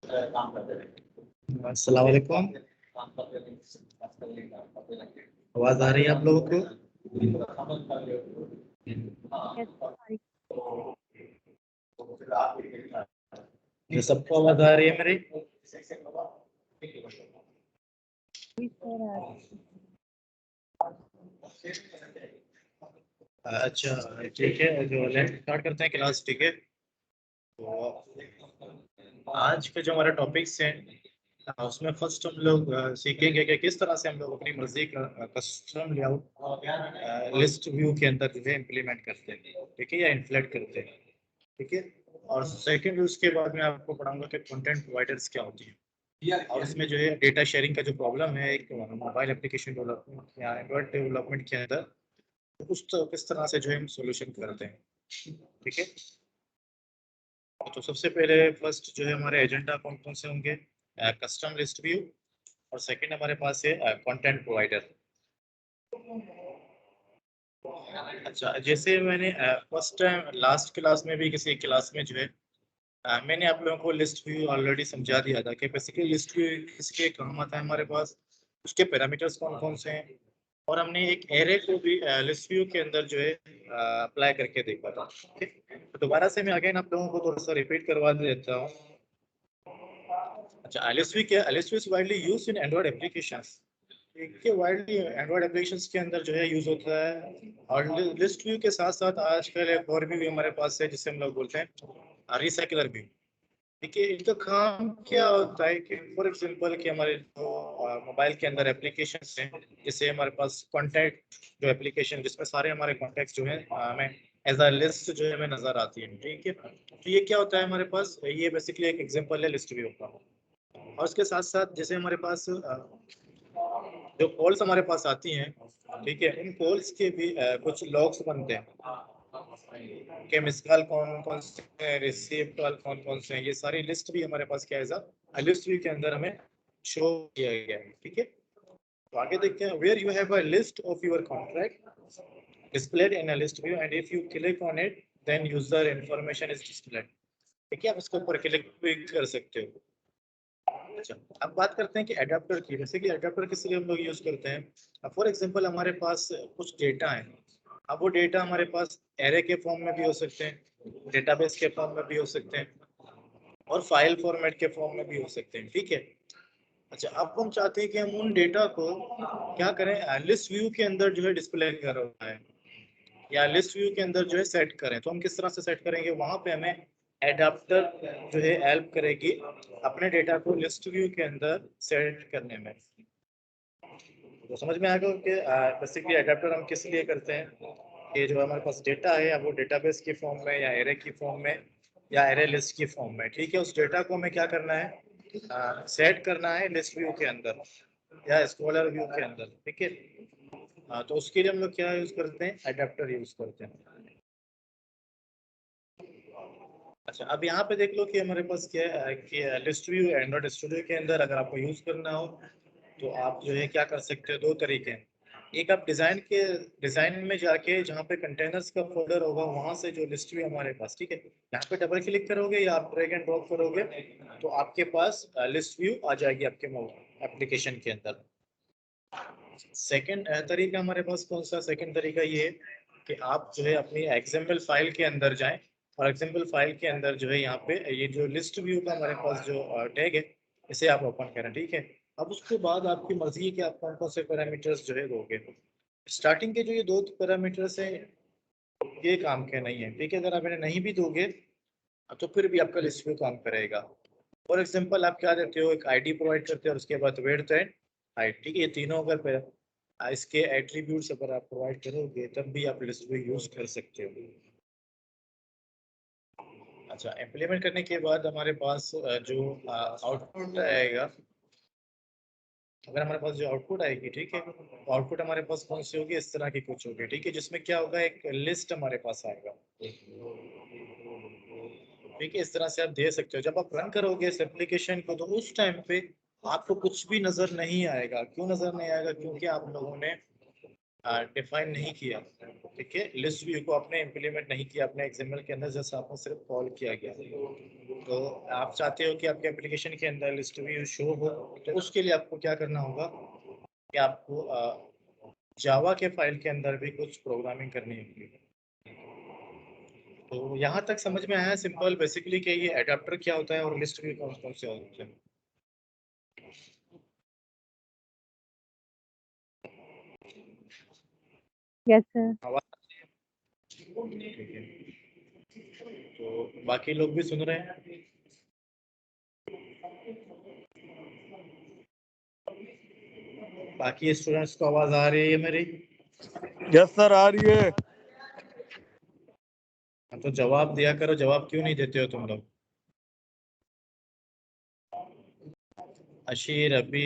अस्सलाम वालेकुम। आवाज आ रही है आप लोगों को? ये सबको आवाज आ रही है मेरी? अच्छा ठीक है, जो स्टार्ट करते हैं क्लास। ठीक है, तो आज के जो हमारे टॉपिक्स हैं उसमें फर्स्ट हम लोग सीखेंगे कि किस तरह से हम लोग अपनी मर्जी का कस्टम लेआउट लिस्ट व्यू के अंदर जो है इम्प्लीमेंट करते हैं, ठीक है, या इन्फ्लेट करते हैं। ठीक है, और सेकंड उसके बाद मैं आपको पढ़ाऊंगा कि कंटेंट प्रोवाइडर्स क्या होती है, और इसमें जो है डेटा शेयरिंग का जो प्रॉब्लम है एक मोबाइल एप्लीकेशन डेवलपमेंट या एंड्रॉइड डेवलपमेंट के अंदर, किस तरह से जो है हम सोल्यूशन करते हैं। ठीक है, तो सबसे पहले फर्स्ट जो है हमारे एजेंडा कौन कौन से होंगे, कस्टम लिस्ट व्यू, और सेकंड हमारे पास है कंटेंट प्रोवाइडर। अच्छा, जैसे मैंने फर्स्ट टाइम लास्ट क्लास में भी किसी क्लास में जो है मैंने आप लोगों को लिस्ट व्यू ऑलरेडी समझा दिया था कि बेसिकली लिस्ट व्यू किसके काम आता है हमारे पास, उसके पैरामीटर्स कौन कौन से हैं, और हमने एक एरे को भी लिस्ट व्यू के अंदर जो है अप्लाई करके देखा था। ठीक है, तो दोबारा से मैं अगेन आप लोगों को थोड़ा सा रिपीट करवा देता हूँ। अच्छा, LSV क्या है? LSV is widely used in Android applications. ठीक है, वाइडली एंड्रॉइड एप्लीकेशंस के अंदर जो है यूज होता है, और लिस्ट व्यू के साथ साथ आजकल एक और भी हमारे पास है जिसे हम लोग बोलते हैं रिसाइकलर व्यू। ठीक है, इनका काम क्या होता है कि फॉर एग्जांपल कि हमारे जो मोबाइल के अंदर एप्लीकेशंस हैं, जैसे हमारे पास कॉन्टैक्ट जो एप्लीकेशन जिसमें सारे हमारे कॉन्टैक्ट्स जो हैं हमें एज अ लिस्ट जो है हमें नजर आती है। ठीक है, तो ये क्या होता है हमारे पास, ये बेसिकली एक एग्जांपल है लिस्ट व्यू का। और उसके साथ साथ जैसे हमारे पास जो कॉल्स हमारे पास आती हैं, ठीक है, उन कॉल्स के भी कुछ लॉग्स बनते हैं कि मिस कॉल कौन कौन से हैं, रिसीव कॉल कौन कौन से हैं, ये सारी लिस्ट भी हमारे पास क्या है लिस्ट व्यू के अंदर हमें शो किया गया है। ठीक है, तो आगे देखते हैं, where you have a list of your contract displayed in a list view and if you click on it then user information is displayed। ठीक है, आप इसके ऊपर क्लिक भी कर सकते हो। अच्छा, अब बात करते हैं कि एडाप्टर की। जैसे कि एडाप्टर किस लिए हम लोग यूज करते हैं, फॉर एग्जांपल हमारे पास कुछ डेटा है, अब वो डेटा हमारे पास एरे के फॉर्म में भी हो सकते हैं, डेटाबेस के फॉर्म में भी हो सकते हैं, और फाइल फॉर्मेट के फॉर्म में भी हो सकते हैं। ठीक है, अच्छा, अब हम चाहते हैं कि हम उन डेटा को क्या करें, लिस्ट व्यू के अंदर जो है डिस्प्ले करना है या लिस्ट व्यू के अंदर जो है सेट करें, तो हम किस तरह से सेट करेंगे, वहां पे हमें एडाप्टर जो है हेल्प करेगी अपने डेटा को लिस्ट व्यू के अंदर सेट करने में। तो समझ में आ गया कि बेसिकली एडाप्टर हम किस लिए करते हैं, कि जो हमारे पास डेटा है या वो डेटाबेस की फॉर्म में या एरे की फॉर्म में या एरे लिस्ट की फॉर्म में, ठीक है, उस डेटा को हमें क्या करना है, सेट करना है लिस्ट व्यू के अंदर या स्क्रॉलर व्यू के अंदर। ठीक है, तो उसके लिए हम लोग क्या यूज करते हैं, एडाप्टर यूज करते हैं। अच्छा, अब यहाँ पे देख लो कि हमारे पास क्या है कि लिस्ट व्यू एंड्रॉइड स्टूडियो के अंदर अगर आपको यूज करना हो तो आप जो है क्या कर सकते हो, दो तरीके हैं। एक, आप डिजाइन में जाके जहाँ पे कंटेनर्स का फोल्डर होगा वहां से जो लिस्ट व्यू हमारे पास, ठीक है, यहाँ पे डबल क्लिक करोगे या आप ड्रैग एंड ड्रॉप करोगे तो आपके पास लिस्ट व्यू आ जाएगी आपके एप्लीकेशन के अंदर। सेकंड तरीका हमारे पास कौन सा, सेकंड तरीका ये है कि आप जो है अपनी एक्सएमएल फाइल के अंदर जाएं, और एक्सएमएल फाइल के अंदर जो है यहाँ पे ये जो लिस्ट व्यू का हमारे पास जो टैग है इसे आप ओपन करें। ठीक है, अब उसके बाद आपकी मर्जी है कि आप कौन कौन से पैरामीटर्स जो है दोगे। स्टार्टिंग के जो ये दो पैरामीटर्स हैं ये काम के नहीं है, ठीक है, अगर आप इन्हें नहीं भी दोगे तो फिर भी आपका लिस्ट व्यू काम करेगा। फॉर एग्जाम्पल आप क्या देते हो, एक आईडी प्रोवाइड करते हो और उसके बाद विड्थ एंड हाइट। ठीक है, ये तीनों अगर इसके एट्रीब्यूट्स अगर आप प्रोवाइड करोगे तब भी आप लिस्ट व्यू यूज कर सकते हो। अच्छा, इम्प्लीमेंट करने के बाद हमारे पास जो आउटपुट आएगा, अगर हमारे पास जो आउटपुट आएगी, ठीक है, तो आउटपुट हमारे पास कौन सी होगी, इस तरह की कुछ होगी। ठीक है, जिसमें क्या होगा, एक लिस्ट हमारे पास आएगा। ठीक है, इस तरह से आप दे सकते हो। जब आप रन करोगे इस एप्लीकेशन को तो उस टाइम पे आपको कुछ भी नजर नहीं आएगा। क्यों नजर नहीं आएगा, क्योंकि आप लोगों ने डिफाइन नहीं किया। ठीक है, लिस्ट व्यू को आपने इम्प्लीमेंट नहीं किया अपने XML के अंदर, जैसे आपने सिर्फ कॉल किया गया, तो आप चाहते हो कि आपके एप्लीकेशन के अंदर लिस्ट व्यू शो हो, तो उसके लिए आपको क्या करना होगा कि आपको जावा के फाइल के अंदर भी कुछ प्रोग्रामिंग करनी होगी। तो यहाँ तक समझ में आया सिंपल बेसिकली कि ये एडाप्टर क्या होता है और लिस्ट व्यू कौन कौन से होते हैं। Yes sir. ठीक है, तो बाकी लोग भी सुन रहे हैं? बाकी स्टूडेंट्स को आवाज आ रही है मेरी? यस सर, आ रही है। तो जवाब दिया करो, जवाब क्यों नहीं देते हो तुम लोग? अशीर, अभी,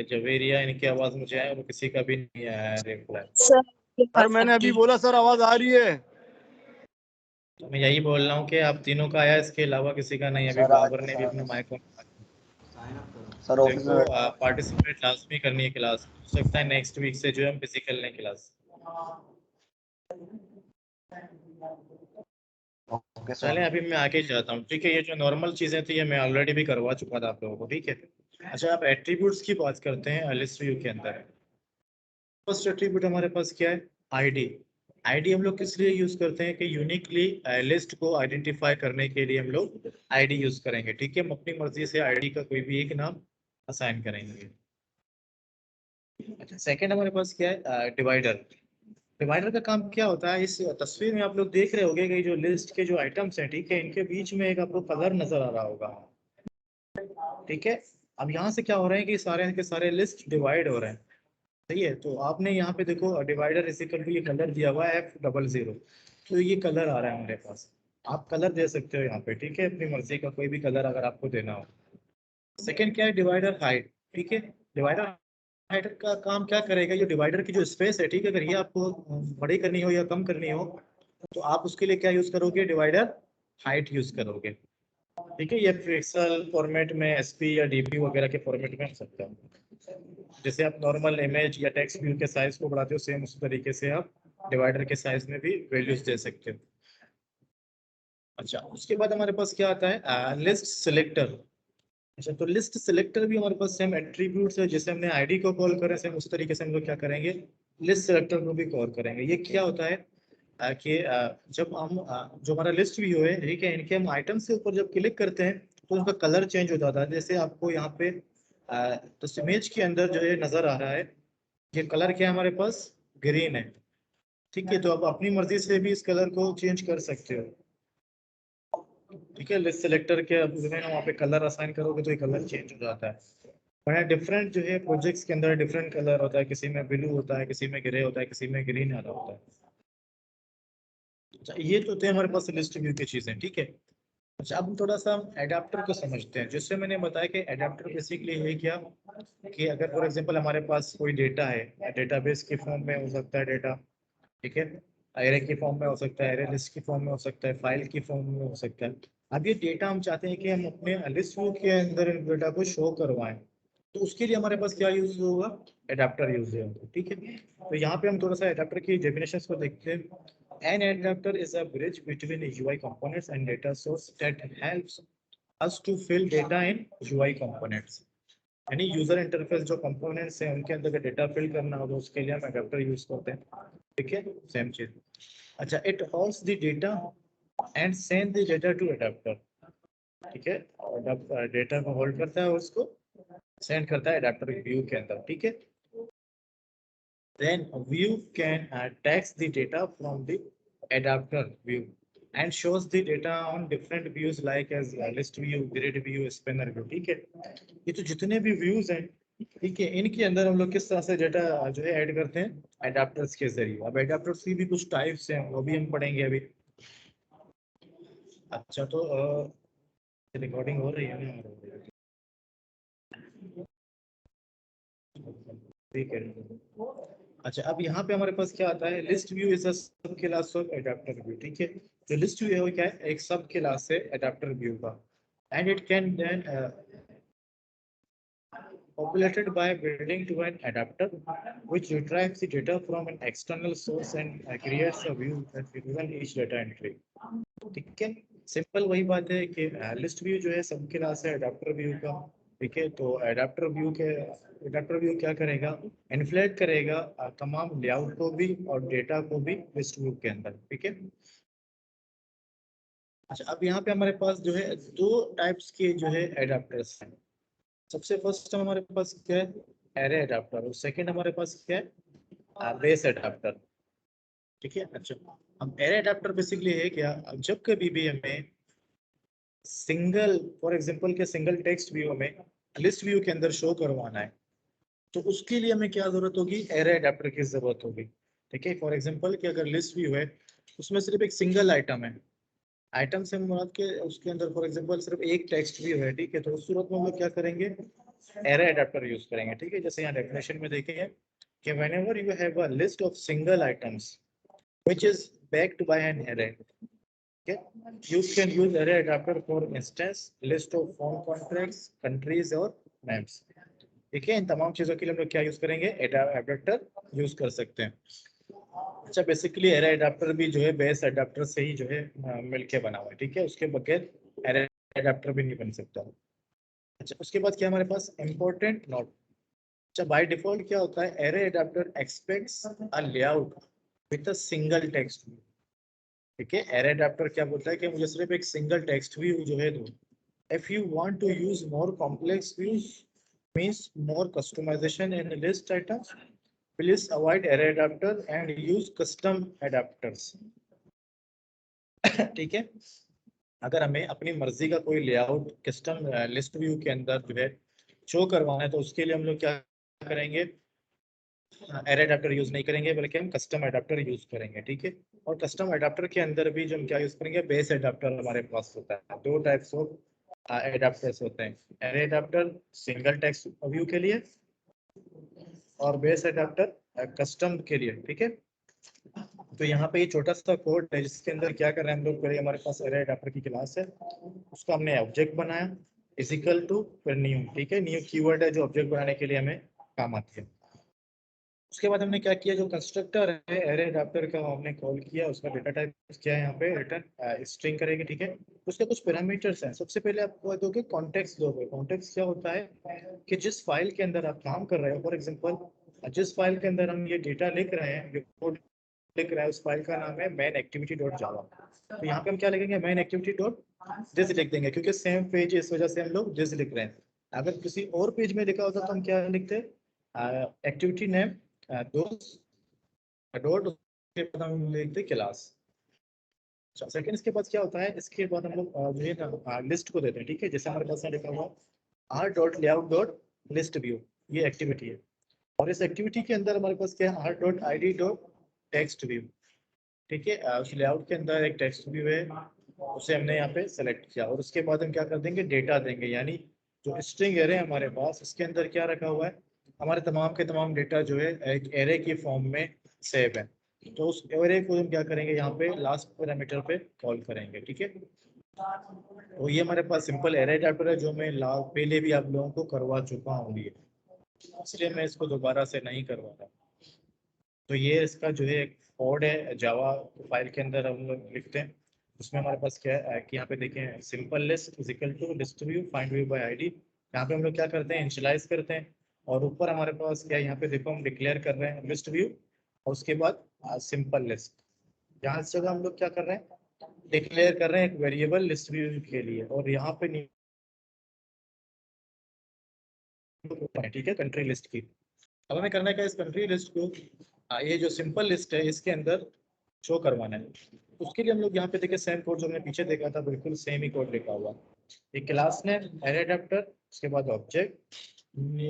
जवेरिया, इनकी आवाज मुझे है और किसी का भी नहीं आया है रिप्लाई। सर मैंने अभी बोला सर, आवाज आ रही है। तो मैं यही बोल रहा हूँ कि आप तीनों का आया, इसके अलावा किसी का नहीं। अभी बाबर ने भी अपना माइक सर ऑफिस में पार्टिसिपेट लाजमी करनी है क्लास। हो सकता है नेक्स्ट वीक से जो है हम फिजिकल लें क्लास। चले अभी मैं आगे जाता हूँ, ठीक है। ये जो नॉर्मल चीजें थी ये मैं ऑलरेडी भी करवा चुका था आप लोगों को, ठीक है। अच्छा, आप एट्रीब्यूट्स की बात करते हैं लिस्ट व्यू के अंदर। फर्स्ट एट्रीब्यूट हमारे पास क्या है? आईडी। आईडी हम लोग किस लिए यूज करते हैं कि यूनिकली लिस्ट को आइडेंटिफाई करने के लिए हम लोग आईडी यूज करेंगे, ठीक है। हम अपनी मर्जी से आईडी का कोई भी एक नाम असाइन करेंगे। अच्छा, सेकंड हमारे पास क्या है? डिवाइडर। डिवाइडर का काम क्या होता है? इस तस्वीर में आप लोग देख रहे होंगे कि जो लिस्ट के जो आइटम्स हैं, ठीक है, इनके बीच में एक आपको कलर नजर आ रहा होगा, ठीक है। अब यहाँ से क्या हो रहा है कि सारे के सारे लिस्ट डिवाइड हो रहे हैं, सही है। तो आपने यहाँ पे देखो डिवाइडर इज इक्वल टू ये कलर दिया हुआ है F00, तो ये कलर आ रहा है हमारे पास। आप कलर दे सकते हो यहाँ पे, ठीक है, अपनी मर्जी का कोई भी कलर अगर आपको देना हो। सेकंड क्या है? डिवाइडर हाइट, ठीक है। डिवाइडर हाइट का काम क्या करेगा? ये डिवाइडर की जो स्पेस है, ठीक है, अगर ये आपको बड़ी करनी हो या कम करनी हो, तो आप उसके लिए क्या यूज करोगे? डिवाइडर हाइट यूज करोगे, ठीक है। ये पिक्सल फॉर्मेट में, एसपी या डीपी वगैरह के फॉर्मेट में हो सकता है। जैसे आप नॉर्मल इमेज या टेक्स्ट व्यू के साइज को बढ़ाते हो, सेम उसी तरीके से आप डिवाइडर के साइज में भी वैल्यूज दे सकते हो। अच्छा, उसके बाद हमारे पास क्या आता है? List selector. अच्छा, तो लिस्ट सिलेक्टर भी हमारे पास सेम एट्रीब्यूट्स है, जैसे हमने आईडी को कॉल करें, सेम उसी तरीके से हम लोग क्या करेंगे? लिस्ट सिलेक्टर को भी कॉल करेंगे। ये क्या होता है कि जब हम जो हमारा लिस्ट व्यू है, ठीक है, इनके हम आइटम से ऊपर जब क्लिक करते हैं तो उनका कलर चेंज हो जाता है। जैसे आपको यहाँ पे तो इमेज के अंदर जो है नजर आ रहा है, ये कलर क्या है हमारे पास? ग्रीन है, ठीक है। तो आप अपनी मर्जी से भी इस कलर को चेंज कर सकते हो, ठीक है। लिस्ट सिलेक्टर के अब वहाँ पे कलर असाइन करोगे तो ये कलर चेंज हो जाता है। और डिफरेंट जो है प्रोजेक्ट्स के अंदर डिफरेंट कलर होता है, किसी में ब्लू होता है, किसी में ग्रे होता है, किसी में ग्रीन आ रहा होता है। अच्छा, ये तो थे हमारे पास लिस्ट व्यू की चीजें, ठीक है। अच्छा, अब हम थोड़ा सा एडाप्टर को समझते हैं। जैसे मैंने बताया कि एडाप्टर बेसिकली है क्या कि अगर फॉर एग्जांपल हमारे पास कोई डेटा है, डेटाबेस के फॉर्म में हो सकता है डेटा, ठीक है, एरे की फॉर्म में हो सकता है, एरे लिस्ट की फॉर्म में हो सकता है, फाइल की फॉर्म में हो सकता है। अब ये डेटा हम चाहते हैं कि हम अपने लिस्ट व्यू के अंदर इन डेटा को शो करवाएं, तो उसके लिए हमारे पास क्या यूज होगा? एडाप्टर यूज होगा, ठीक है। तो यहाँ पे हम थोड़ा सा एडाप्टर की डेफिनेशंस को देखते हैं। An adapter is a bridge between UI components and data source that helps us to fill data in UI components. यानी यूजर इंटरफेस जो कंपोनेंट्स हैं उनके अंदर डेटा फिल करना हो तो उसके लिए हम एडाप्टर यूज करते हैं, ठीक है, सेम चीज। अच्छा, it holds the data and send the data to adapter, ठीक है। और डेटा को होल्ड करता है और उसको सेंड करता है एडाप्टर व्यू के अंदर, ठीक है। Then a view can text the data from the adapter view and shows the data on different views like as list view, grid view, spanner view, ठीक है। ये तो जितने भी व्यूज हैं, ठीक है, इनके अंदर हम लोग किस तरह से डेटा जो है ऐड करते हैं? एडाप्टर्स के जरिए। अब एडाप्टर्स की भी कुछ टाइप्स हैं, वो भी हम पढ़ेंगे अभी। अच्छा, तो रिकॉर्डिंग हो रही है ना? ठीक है। अच्छा, अब यहाँ पे हमारे पास क्या आता है? लिस्ट व्यू इज अ सब क्लास ऑफ एडाप्टर व्यू, ठीक है। जो लिस्ट व्यू है वो क्या है? एक सब क्लास है एडाप्टर व्यू का। And it can then populated by building to an adapter which retrieves the data from an external source and creates a view that represents each data entry. ठीक है, simple वही बात है कि list view जो है सबके नाम से अडाप्टर व्यू का। ठीक है, तो अडाप्टर व्यू क्या करेगा, इन्फ्लेट करेगा तमाम लेआउट को भी और डेटा को भी लिस्ट व्यू के अंदर। ठीक है, अच्छा अब यहाँ पे हमारे पास जो है दो टाइप्स के जो है एडाप्टर्स हैं। सबसे फर्स्ट हमारे पास क्या है, एरे एडाप्टर, और सेकंड हमारे पास क्या है, बेस एडाप्टर। ठीक है, अच्छा अब एरे एडाप्टर बेसिकली है क्या, अब जब कभी भी हमें सिंगल फॉर एग्जांपल के सिंगल टेक्स्ट व्यू में लिस्ट व्यू के अंदर शो करवाना है, तो उसके लिए हमें क्या जरूरत होगी, एरे एडाप्टर की जरूरत होगी। ठीक है, फॉर एग्जांपल कि अगर लिस्ट व्यू है उसमें सिर्फ एक सिंगल आइटम है, आइटम से मुराद के उसके अंदर फॉर एग्जांपल सिर्फ एक टेक्स्ट व्यू है। ठीक है, तो उस सूरत में हम लोग क्या करेंगे, एरे एडाप्टर यूज करेंगे। ठीक है, जैसे यहाँ डेफिनेशन में देखेंगे कि whenever you have a list of single items which is backed by an array, okay, you can use array adapter for instance list of phone contracts, countries और names। ठीक है, इन तमाम चीजों के लिए हम लोग क्या यूज करेंगे, एडाप्टर यूज कर सकते हैं। अच्छा बेसिकली एरे एडाप्टर भी जो है बेस एडाप्टर से ही जो है मिलके बना हुआ है। ठीक है, उसके बगैर एरे एडाप्टर भी नहीं बन सकता। अच्छा उसके बाद क्या हमारे पास इंपॉर्टेंट नोट, अच्छा बाय डिफॉल्ट क्या होता है, array adapter expects a layout with a single text view. ठीक है, एरे एडाप्टर क्या बोलता है कि मुझे सिर्फ एक सिंगल टेक्स्ट व्यू जो है दो। If you want to use more complex views means more customization in list items, please avoid array adapter and use custom adapters। ठीक है, अगर हमें अपनी मर्जी का कोई लेआउट कस्टम लिस्ट व्यू के अंदर जो है शो करवाना है, तो उसके लिए हम लोग क्या करेंगे, एरे अडाप्टर यूज नहीं करेंगे बल्कि हम कस्टम अडाप्टर यूज करेंगे। ठीक है, और कस्टम अडाप्टर के अंदर भी जो हम क्या यूज करेंगे, बेस अडाप्टर हमारे पास होता है। दो टाइप्स ऑफ अडाप्टर्स होते हैं, array adapter single text view के लिए और बेस अडाप्टर कस्टम के लिए। ठीक है, तो यहाँ पे ये छोटा सा कोड है जिसके अंदर क्या कर रहे हैं हम लोग, पहले हमारे पास एरे अडाप्टर की क्लास है, उसका हमने ऑब्जेक्ट बनाया इजिकल टू फिर न्यू। ठीक है, न्यू कीवर्ड है जो ऑब्जेक्ट बनाने के लिए हमें काम आती है। उसके बाद हमने क्या किया, जो कंस्ट्रक्टर है एरे अडाप्टर का हमने कॉल किया, उसका डेटा टाइप क्या है यहाँ पे रिटर्न स्ट्रिंग करेंगे। ठीक है, उसके कुछ पैरामीटर्स हैं। सबसे पहले आपको दोगे कॉन्टेक्स्ट दोगे। कॉन्टेक्स्ट क्या होता है कि जिस फाइल के अंदर आप काम कर रहे हो, फॉर एग्जांपल जिस फाइल के अंदर हम ये डेटा लिख रहे हैं, जो कोड लिख रहा है, उस फाइल का नाम है मेन एक्टिविटी डॉट जावा। तो यहाँ पे हम क्या लिखेंगे, मेन एक्टिविटी डॉट दिस लिख देंगे, क्योंकि सेम पेज इस वजह से हम लोग दिस लिख रहे हैं। अगर किसी और पेज में लिखा होता तो हम क्या लिखते, एक्टिविटी नेम डॉट उसके बाद हम लिखते क्लास। सेकंड इसके बाद क्या होता है, इसके बाद हम लोग जो है ना लिस्ट को देते हैं। ठीक है, जैसे हमारे पास लिखा हुआ R dot layout dot list view, ये एक्टिविटी है, और इस एक्टिविटी के अंदर हमारे पास क्या है, R dot I D dot text view. ठीक है, उस लेआउट के अंदर एक टेक्स्ट व्यू है, उसे हमने यहाँ पे सेलेक्ट किया, और उसके बाद हम क्या कर देंगे, डेटा देंगे। यानी जो स्ट्रिंग एरे हमारे पास, इसके अंदर क्या रखा हुआ है, हमारे तमाम के तमाम डेटा जो है एक एरे की फॉर्म में सेव है। तो उस एरे को हम क्या करेंगे, यहाँ पे लास्ट पैरामीटर पे कॉल करेंगे। ठीक है, तो ये हमारे पास सिंपल एरे एडाप्टर है जो मैं पहले भी आप लोगों को करवा चुका हूँ, ये इसलिए मैं इसको दोबारा से नहीं करवा रहा। तो ये इसका जो है एक कोड है जावा फाइल के अंदर हम लोग लिखते हैं। उसमें हमारे पास क्या है कि यहाँ पे देखें simple list is equal to list view find view by ID. यहाँ पे हम लोग क्या करते हैं, इनिशियलाइज करते हैं, और ऊपर हमारे पास क्या है, यहाँ पे देखो हम डिक्लेयर कर रहे हैं लिस्ट व्यू, और उसके बाद सिंपल लिस्ट। यहाँ इस जगह हम लोग क्या कर रहे हैं, डिक्लेयर कर रहे हैं एक वेरिएबल लिस्ट व्यू के लिए, और यहाँ पे ठीक है कंट्री लिस्ट की। अब हमें करना है क्या, इस कंट्री लिस्ट को ये जो सिंपल लिस्ट है इसके अंदर शो करवाना है। उसके लिए हम लोग यहाँ पे देखिए सेम कोड जो हमने पीछे देखा था, बिल्कुल सेम ही कोड लिखा हुआ। एक क्लास नेम एरे अडैप्टर, उसके बाद ऑब्जेक्ट,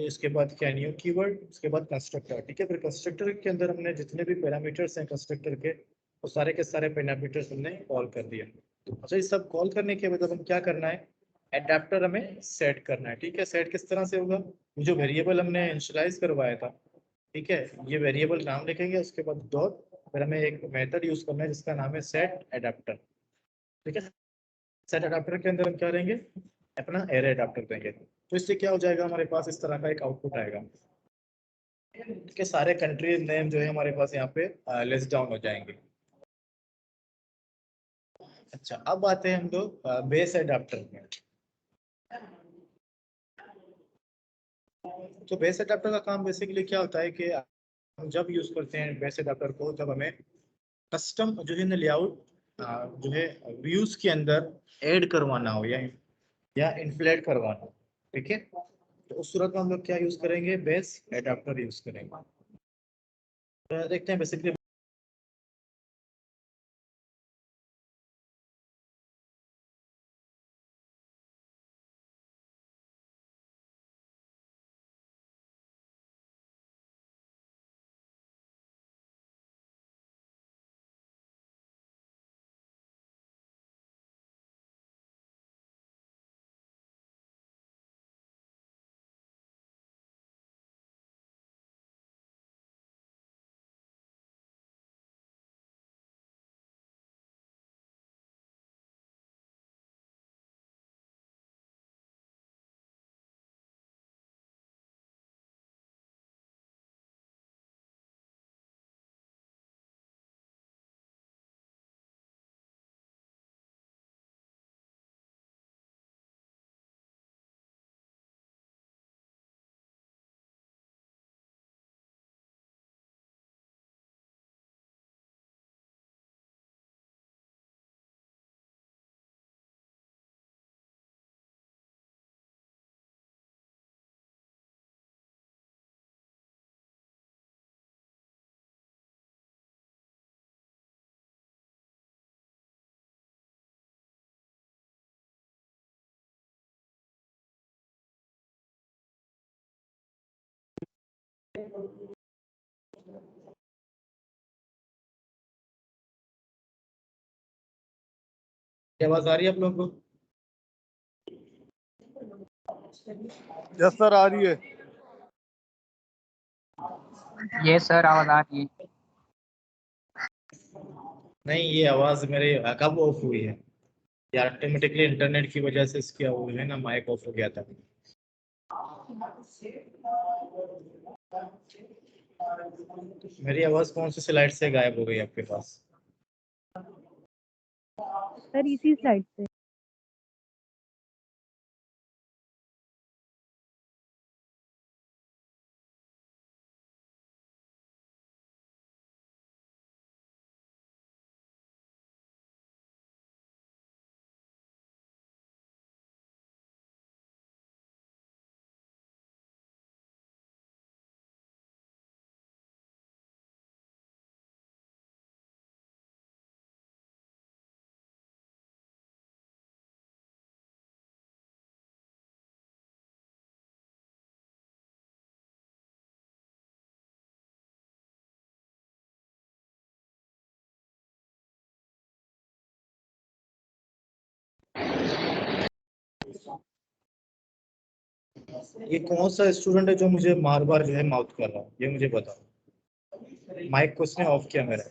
इसके बाद क्या न्यू कीवर्ड, उसके बाद कंस्ट्रक्टर। ठीक है, फिर कंस्ट्रक्टर के अंदर हमने जितने भी पैरामीटर्स हैं कंस्ट्रक्टर के, वो सारे के सारे पैरामीटर्स हमने कॉल कर दिए। अच्छा, ये सब कॉल करने के बाद हम क्या करना है, एडाप्टर हमें सेट करना है। ठीक है, सेट किस तरह से होगा, जो वेरिएबल हमने इनिशियलाइज करवाया था, ठीक है, ये वेरिएबल नाम लिखेंगे, उसके बाद डॉट, फिर हमें एक मेथड यूज करना है जिसका नाम है सेट एडाप्टर। ठीक है, सेट एडाप्टर के अंदर हम क्या देंगे, अपना एरे एडाप्टर देंगे। तो इससे क्या हो जाएगा, हमारे पास इस तरह का एक आउटपुट आएगा कि सारे कंट्रीज नेम जो है हमारे पास यहाँ पे लिस्ट डाउन हो जाएंगे। अच्छा, अब आते हैं हम लोग बेस एडाप्टर में। तो बेस एडाप्टर का काम बेसिकली क्या होता है कि हम जब यूज करते हैं बेस एडाप्टर को, जब हमें कस्टम जो है लेआउट जो है व्यूज के अंदर ऐड करवाना हो या इन्फ्लेट करवाना हो, ठीक है, तो उस सूरत में हम लोग क्या यूज करेंगे, बेस एडाप्टर यूज करेंगे। तो देखते हैं बेसिकली आवाज आ रही है आप लोगों को? यस सर आ रही है। ये सर आवाज आ रही है। नहीं, ये आवाज मेरे कब ऑफ हुई है यार, ऑटोमेटिकली इंटरनेट की वजह से इसकी वो है ना, माइक ऑफ हो गया था। मेरी आवाज कौन सी स्लाइड से गायब हो गई आपके पास? सर इसी स्लाइड से। ये कौन सा स्टूडेंट है जो मुझे बार बार जो है माउथ कर रहा है, ये मुझे बताओ। माइक को उसने ऑफ किया मेरा।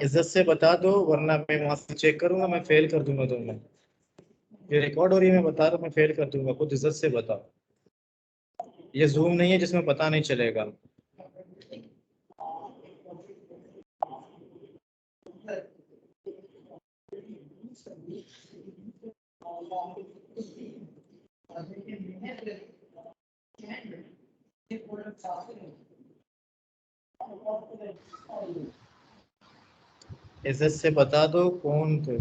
इज्जत से बता दो, वरना मैं वहां से चेक करूंगा, मैं फेल कर दूंगा तुम्हें। ये रिकॉर्ड हो रही है, मैं बता रहा हूँ, मैं फेल कर दूंगा। खुद इज्जत से बताओ। ये जूम नहीं है जिसमें पता नहीं चलेगा। इज्जत से बता दो कौन थे।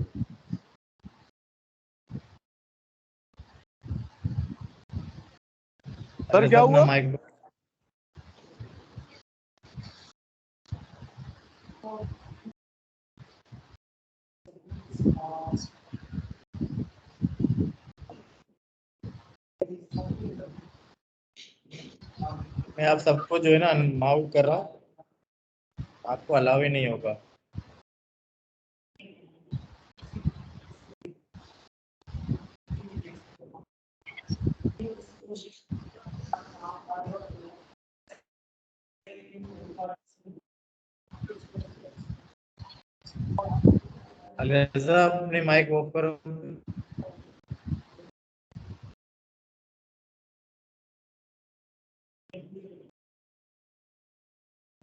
सर क्या हुआ? माइक मैं आप सबको जो है ना माउट कर रहा हूँ, आपको अलाउ ही नहीं होगा। अलिजा अपने माइक ऑफ करो।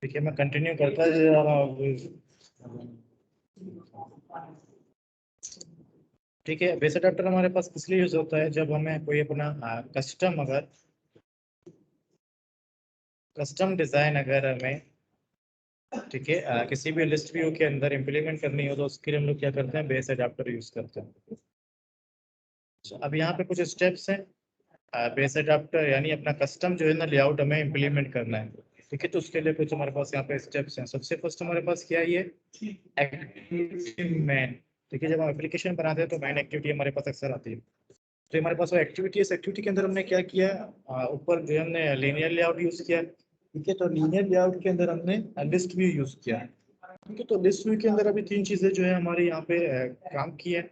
ठीक है, मैं कंटिन्यू करता जा रहा हूँ। ठीक है, बेस अडाप्टर हमारे पास किस लिए यूज होता है, जब हमें कोई अपना कस्टम डिजाइन अगर हमें, ठीक है, किसी भी लिस्ट व्यू के अंदर इम्प्लीमेंट करनी हो तो उसके लिए हम लोग क्या करते हैं, बेस अडाप्टर यूज करते हैं। अब यहाँ पे कुछ स्टेप्स हैं बेस अडाप्टर यानी अपना कस्टम जो है ना लेआउट हमें इम्प्लीमेंट करना है। ठीक है, तो उसके लिए कुछ हमारे पास यहाँ पे स्टेप्स हैं। सबसे फर्स्ट हमारे पास क्या है, ये एक्टिविटी मैन। ठीक है, जब हम एप्लीकेशन बनाते हैं तो मैन एक्टिविटी हमारे पास अक्सर आती है। तो हमारे पास वो एक्टिविटी है, इस एक्टिविटी के अंदर हमने क्या किया, ऊपर जो हमने लीनियर लेआउट यूज किया। ठीक है, तो लीनियर लेआउट के अंदर हमने लिस्ट व्यू यूज किया। ठीक है, तो लिस्ट व्यू के अंदर अभी तीन चीजें जो है हमारे यहाँ पे काम की है।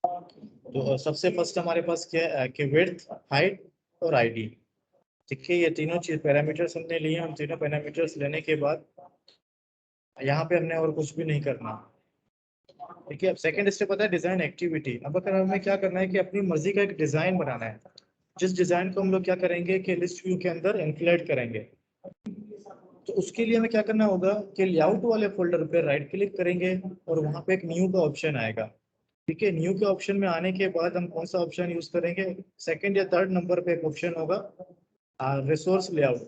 तो सबसे फर्स्ट हमारे पास क्या है कि विड्थ, हाइट और आईडी। ठीक है, ये तीनों चीज पैरामीटर्स हमने लिए। हम तीनों पैरामीटर्स लेने के बाद यहाँ पे हमने और कुछ भी नहीं करना। ठीक है, अब सेकंड स्टेप होता है डिजाइन एक्टिविटी। अब अगर हमें क्या करना है कि अपनी मर्जी का एक डिजाइन बनाना है, जिस डिजाइन को हम लोग क्या करेंगे कि लिस्ट व्यू के अंदर इंक्लूड करेंगे। तो उसके लिए हमें क्या करना होगा कि लेआउट वाले फोल्डर पे राइट क्लिक करेंगे और वहां पे एक न्यू का ऑप्शन आएगा। ठीक है, न्यू के ऑप्शन में आने के बाद हम कौन सा ऑप्शन यूज करेंगे, सेकंड या थर्ड नंबर पे एक ऑप्शन होगा रिसोर्स लेआउट।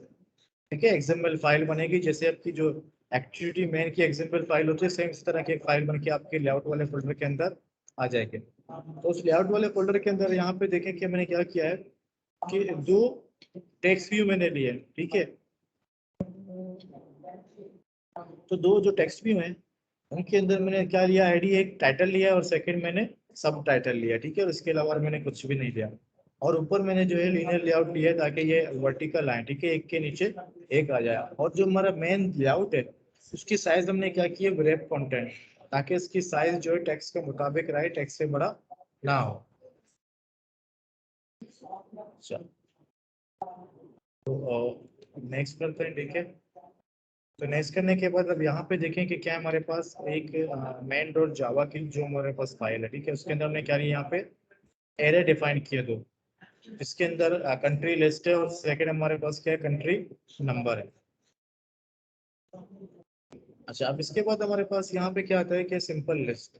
ठीक है, एक्सएमएल फाइल बनेगी, जैसे आपकी जो एक्टिविटी मेन की एक्सएमएल फाइल होती है, सेम इस तरह की एक फाइल बन के आपके लेआउट वाले फोल्डर के अंदर आ जाएगी। तो उस लेआउट वाले फोल्डर के अंदर यहाँ पे देखें कि मैंने क्या किया है कि दो टेक्स्ट व्यू मैंने लिए। ठीक है, तो दो जो टेक्स्ट व्यू हैं उनके अंदर मैंने क्या लिया, आईडी एक टाइटल लिया और सेकंड मैंने सब टाइटल लिया। ठीक है, और इसके अलावा मैंने कुछ भी नहीं लिया। और ऊपर मैंने जो है लीनियर लेआउट लिया है ताकि ये वर्टिकल आए। ठीक है, एक के नीचे एक आ जाए। और जो हमारा मेन लेआउट है उसकी साइज हमने क्या की है, ग्रेप कंटेंट, ताकि इसकी साइज जो है टेक्स्ट के मुताबिक रहे, टेक्स्ट से बड़ा ना हो। अच्छा, तो नेक्स्ट करते हैं। ठीक है, तो नेक्स्ट करने के बाद अब यहाँ पे देखें कि क्या हमारे पास एक मेन डॉट जावा की जो हमारे पास फाइल है। ठीक है, उसके अंदर हमने क्या लिया, यहाँ पे एरे डिफाइन किया दो। इसके अंदर कंट्री लिस्ट है और सेकंड हमारे पास क्या है, कंट्री नंबर है। अच्छा, अब इसके बाद हमारे पास यहाँ पे क्या आता है कि सिंपल लिस्ट।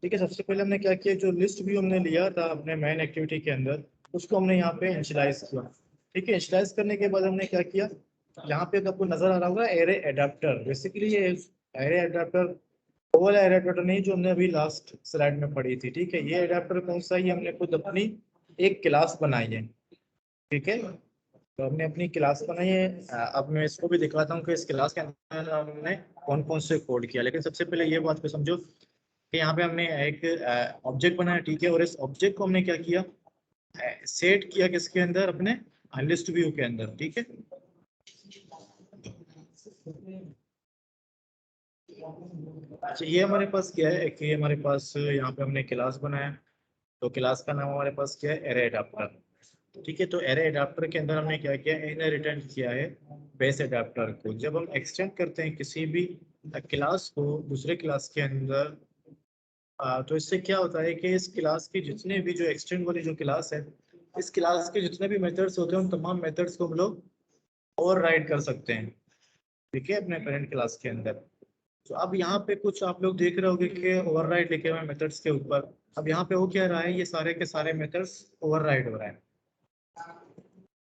ठीक है, सबसे पहले हमने क्या किया, जो लिस्ट भी हमने लिया था अपने मेन एक्टिविटी के अंदर उसको हमने यहाँ पे इनिशियलाइज किया। ठीक है, इनिशियलाइज करने के बाद हमने क्या किया, यहाँ पे आपको नजर आ रहा होगा एरे एडाप्टर। बेसिकली ये एरे एडाप्टर वो वाला एरे एडाप्टर नहीं जो हमने अभी लास्ट स्लाइड में पढ़ी थी। ठीक है, ये एडाप्टर कौन सा है, ये हमने खुद अपनी एक क्लास बनाई है। ठीक है, तो हमने अपनी क्लास बनाई है। अब मैं इसको भी दिखाता हूँ कि इस क्लास के अंदर हमने कौन कौन से कोड किया। लेकिन सबसे पहले ये बात पे समझो कि यहाँ पे हमने एक ऑब्जेक्ट बनाया। ठीक है, और इस ऑब्जेक्ट को हमने क्या किया, सेट किया किसके अंदर, अपने लिस्ट व्यू के अंदर। ठीक है, अच्छा, ये हमारे पास क्या है कि हमारे पास यहाँ पे हमने क्लास बनाया। तो क्लास का नाम हमारे पास क्या है, एरे एडाप्टर। ठीक है, तो एरे एडाप्टर के अंदर हमने क्या किया, इन्हें रिटर्न किया है बेस एडाप्टर को। जब हम एक्सटेंड करते हैं किसी भी क्लास को दूसरे क्लास के अंदर, तो इससे क्या होता है कि इस क्लास की जितने भी जो एक्सटेंड वाली जो क्लास है, इस क्लास के जितने भी मेथड्स होते हैं उन तमाम मेथड्स को हम लोग ओवरराइड कर सकते हैं। ठीक है, अपने पेरेंट क्लास के अंदर। तो अब यहाँ पे कुछ आप लोग देख रहे होगे कि ओवरराइड लिखे हुए हैं मेथड्स के ऊपर। अब यहाँ पे हो क्या रहा है, ये सारे के सारे मेथड्स ओवरराइड हो रहे हैं।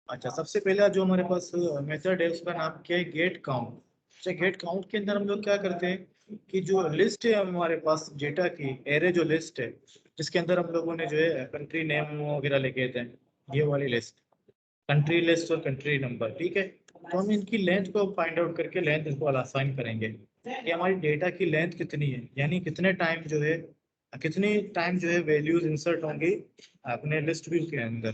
अच्छा, सबसे पहला जो हमारे पास मेथड है उसका नाम क्या है, गेट काउंट। अच्छा, गेट काउंट के अंदर हम लोग क्या करते हैं कि जो लिस्ट है हमारे पास डेटा की एरे जो लिस्ट है, जिसके अंदर हम लोगों ने जो है कंट्री नेम वगैरह लिखे थे, ये वाली लिस्ट, कंट्री लिस्ट और कंट्री नंबर। ठीक है, तो हम इनकी लेंथ को फाइंड आउट करके लेंथ इनको असाइन करेंगे कि हमारी डेटा की लेंथ कितनी है, यानी कितने टाइम जो है, कितनी टाइम जो है वैल्यूज इंसर्ट होंगी अपने लिस्ट व्यू के अंदर।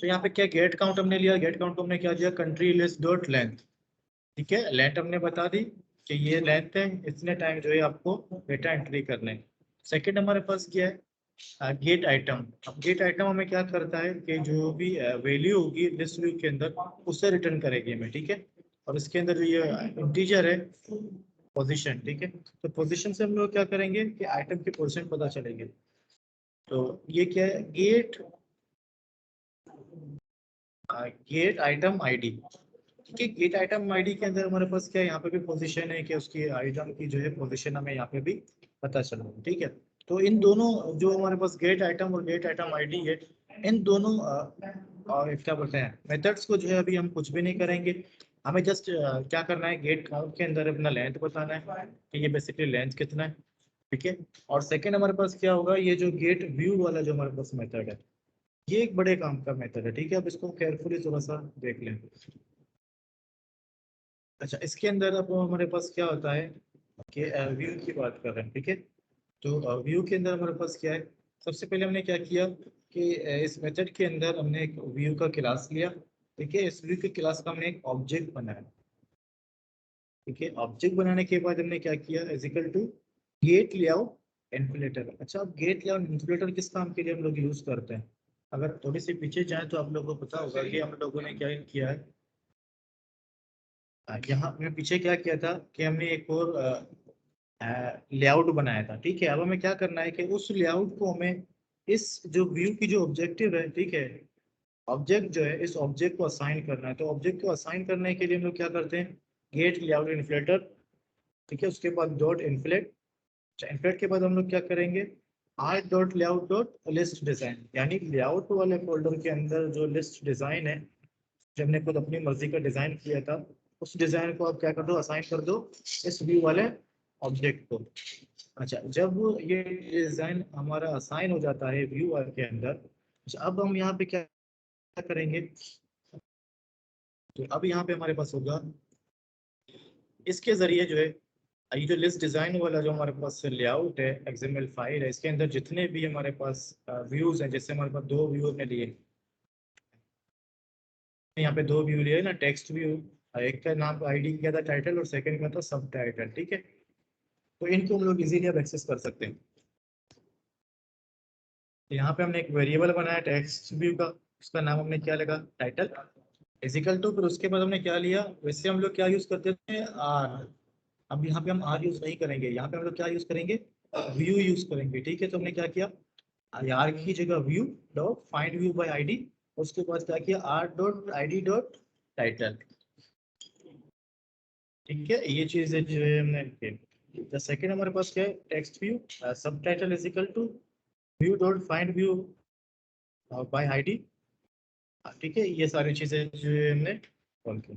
तो यहाँ पे क्या गेट काउंट हमने लिया, गेट काउंट को हमने क्या दिया, कंट्री लिस्ट डॉट लेंथ। ठीक है, लेंथ हमने बता दी कि ये लेंथ है, इतने टाइम जो है आपको डेटा एंट्री करने। सेकंड हमारे पास क्या है, गेट आइटम। अब गेट आइटम हमें क्या करता है कि जो भी वैल्यू होगी लिस्ट व्यू के अंदर उससे रिटर्न करेगी हमें। ठीक है, और इसके अंदर जो ये इंटीजर है पोजीशन। ठीक है, तो पोजीशन से हम लोग क्या करेंगे कि आइटम की पोजीशन पता चलेगी। तो ये क्या है, गेट आइटम आईडी। कि गेट आइटम आईडी के अंदर हमारे पास क्या है, यहाँ पे भी पोजीशन है कि उसकी आइटम की जो है पोजीशन हमें यहाँ पे भी पता चल रहा है, ठीक है। तो इन दोनों जो हमारे पास गेट आइटम और गेट आइटम आईडी है, इन दोनों और क्या बोलते हैं मेथड्स को जो है अभी हम कुछ भी नहीं करेंगे। हमें जस्ट क्या करना है, गेट काउंट के अंदर अपना लेंथ बताना है कि ये बेसिकली लेंथ कितना है, ठीक है। और सेकंड हमारे पास क्या होगा, ये जो गेट व्यू वाला जो हमारे पास मेथड है, ये एक बड़े काम का मेथड है, ठीक है। अब इसको केयरफुली थोड़ा सा देख लें। अच्छा, इसके अंदर अब हमारे पास क्या होता है कि व्यू की बात कर रहे हैं, ठीक है। तो व्यू के अंदर हमारे पास क्या है, सबसे पहले हमने क्या किया कि इस मेथड के अंदर हमने एक व्यू का क्लास लिया, ठीक है। इस व्यू के क्लास का हमने एक ऑब्जेक्ट बनाया, ठीक है। ऑब्जेक्ट बनाने के बाद हमने क्या किया, is equal to get layout inflater. अच्छा, अब गेट लेआउट इन्फ्लेटर किस काम के लिए हम लोग यूज करते हैं, अगर थोड़ी सी पीछे जाए तो आप लोगों को पता होगा कि हम लोगों ने क्या किया है। यहाँ हमने पीछे क्या किया था कि हमने एक और लेआउट बनाया था, ठीक है। अब हमें क्या करना है कि उस लेआउट को हमें इस जो व्यू की जो ऑब्जेक्टिव है, ठीक है, ऑब्जेक्ट जो है इस ऑब्जेक्ट को असाइन करना है। तो ऑब्जेक्ट को असाइन करने के लिए हम लोग क्या करते हैं, गेट लेआउट इन्फ्लेटर, ठीक है। उसके बाद डॉट इन्फ्लेट, इन्फ्लेट के बाद हम लोग क्या करेंगे, R dot layout dot list design, यानी लेआउट वाले फोल्डर के अंदर जो लिस्ट डिजाइन है, जो हमने खुद अपनी मर्जी का डिजाइन किया था, उस डिजाइन को आप क्या कर दो, असाइन कर दो इस व्यू वाले ऑब्जेक्ट को। अच्छा, जब ये डिजाइन हमारा असाइन हो जाता है व्यू के अंदर, अच्छा, अब हम यहाँ पे क्या करेंगे, तो अब यहाँ पे हमारे पास होगा, इसके जरिए जो है ये जो लिस्ट डिजाइन वाला जो हमारे पास लेआउट है, एक्सएमएल फाइल है, इसके अंदर जितने भी हमारे पास व्यूज हैं, जैसे हमारे पास दो व्यू में लिए, यहाँ पे दो व्यू लिए ना, टेक्स्ट व्यू, एक का नाम आईडी क्या था, टाइटल, और सेकंड का था सब टाइटल, ठीक है। तो इनको हम लोग इजीली अब एक्सेस कर सकते हैं। तो यहाँ पे हमने एक वेरिएबल बनाया टेक्स्ट व्यू का, उसका नाम हमने क्या लगा, टाइटल, इजिकल टू, फिर उसके बाद हमने क्या लिया, वैसे हम लोग क्या यूज करते थे, आर। अब यहाँ पे हम आर यूज नहीं करेंगे, यहाँ पे हम लोग क्या यूज करेंगे, व्यू यूज करेंगे, ठीक है। तो हमने क्या किया, आर की जगह view dot find view by ID, उसके बाद क्या किया, R dot ID dot title, ठीक है। ये चीज है जो है हमने की। सेकंड हमारे पास क्या है, text view subtitle is equal to view dot find view by ID, ठीक है। ये सारी चीजें जो है हमने कॉल की,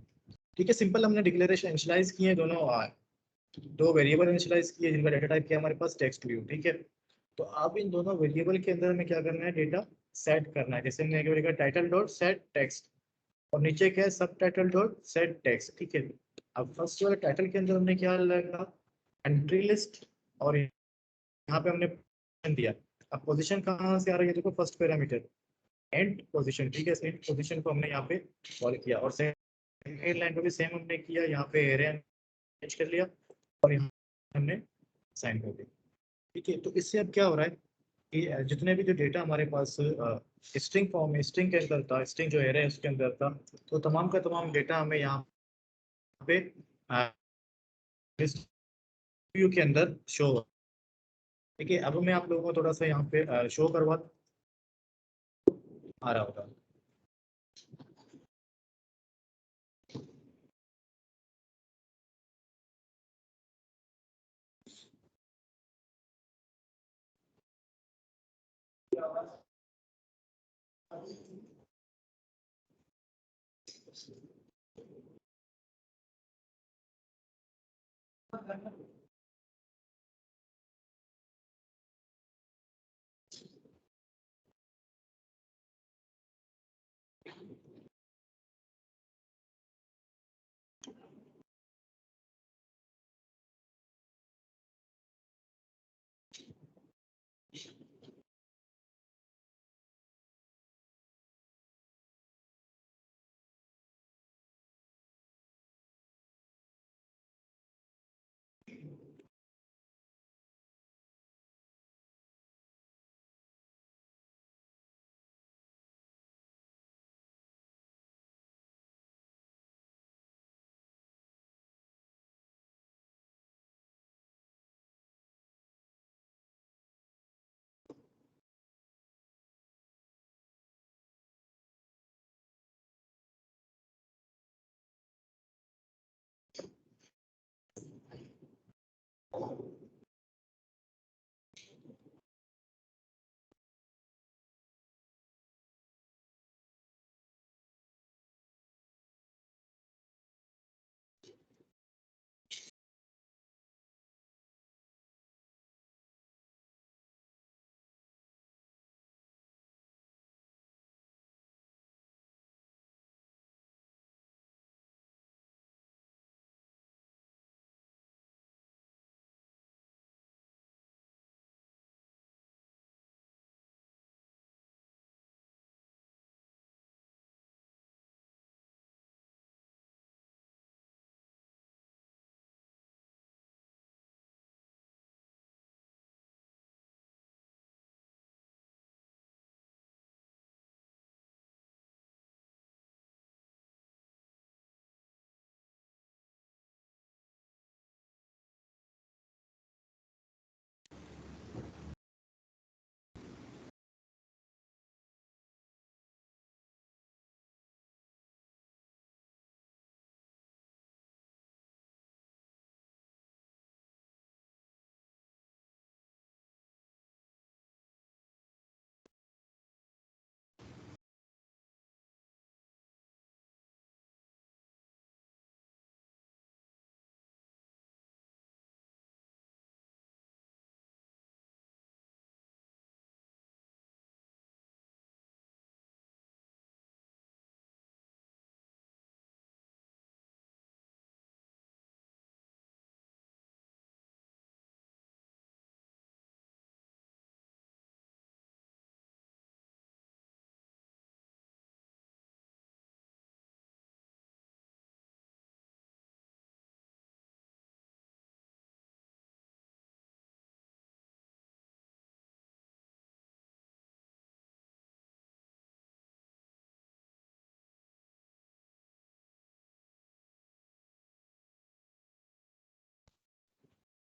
ठीक है। सिंपल हमने डिक्लेरेशन इनिशियलाइज किए दोनों, दो वेरिएबल इनिशियलाइज किए जिनका डेटा टाइप किया हमारे पास टेक्स्ट व्यू, ठीक है। तो अब इन दोनों वेरिएबल के अंदर हमें क्या करना है, डेटा सेट करना है। जैसे हमने क्या टाइटल डॉट सेट टेक्स्ट, और नीचे क्या है, सब टाइटल डॉट सेट टेक्स्ट, ठीक है। अब फर्स्ट वाले टाइटल के अंदर हमने क्या लगा, एंट्री लिस्ट, और यहाँ पे हमने पोजीशन दिया। अब पोजीशन कहाँ से आ रही है, देखो फर्स्ट पैरामीटर एंड पोजीशन, ठीक है। एंड पोजीशन को हमने यहाँ पे कॉल किया, और सेकंड लाइन पे भी सेम हमने किया, यहाँ पे एरे अरेंज कर लिया, और यहाँ हमने साइन कर दिया, ठीक है। तो इससे अब क्या हो रहा है कि जितने भी जो डेटा हमारे पास स्ट्रिंग फॉर्म में, स्ट्रिंग के अंदर था, स्ट्रिंग जो एरे है उसके अंदर था, तो तमाम का तमाम डेटा हमें यहाँ पे व्यू के अंदर शो, ठीक है। अब मैं आप लोगों को थोड़ा सा यहाँ पे शो करवा आ रहा होगा।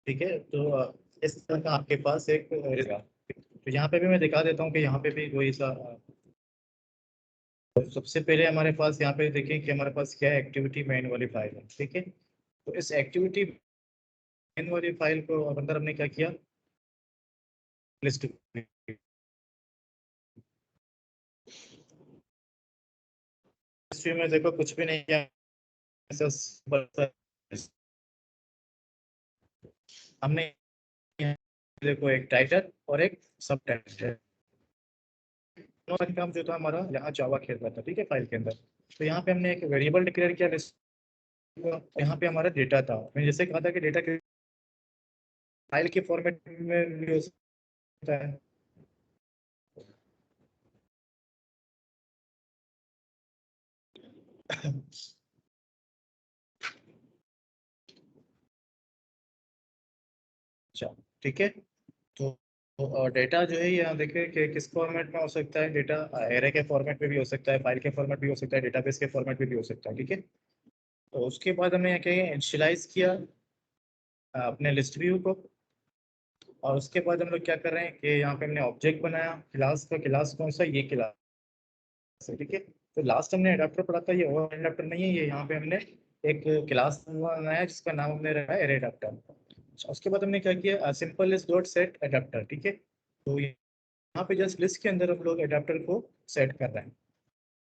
ठीक है। तो इस तरह का आपके पास एक रहेगा। तो यहाँ पे भी मैं दिखा देता हूँ कि यहाँ पे भी वही सा तो सबसे पहले हमारे पास यहाँ पे देखें कि हमारे पास क्या है, एक्टिविटी मेन वाली फाइल है। ठीक है, तो इस एक्टिविटी मेन वाली फाइल को अंदर हमने क्या किया, लिस्ट हिस्ट्री में देखो कुछ भी नहीं किया, हमने देखो एक टाइटल और एक सब टाइटल, दोनों काम जो था हमारा यहाँ जावा खेल रहा था। ठीक है, फाइल के अंदर। तो यहाँ पे हमने एक वेरिएबल डिक्लेयर किया लिस्ट, यहाँ पे हमारा डेटा था। मैंने जैसे कहा था कि डेटा फाइल के फॉर्मेट में भी हो सकता है। अच्छा, ठीक है। तो डेटा जो है यहाँ देखिए कि किस फॉर्मेट में हो सकता है, डेटा एरे के फॉर्मेट में भी हो सकता है, फाइल के फॉर्मेट भी हो सकता है, डेटाबेस के फॉर्मेट में भी हो सकता है। ठीक है, तो उसके बाद हमने यहाँ क्या इनिशियलाइज किया अपने लिस्ट व्यू को, और उसके बाद हम लोग क्या कर रहे हैं कि यहाँ पे हमने ऑब्जेक्ट बनाया क्लास का। क्लास कौन सा, ये क्लास है। ठीक है, तो लास्ट हमने अडाप्टर पढ़ा था, ये और अडाप्टर नहीं है, ये यहाँ पे हमने एक क्लास बनाया जिसका नाम हमने रखा है एरे अडाप्टर। उसके बाद हमने क्या किया, simple is dot set adapter. ठीक है, तो यहाँ पे जस्ट लिस्ट के अंदर हम लोग अडाप्टर को सेट कर रहे हैं।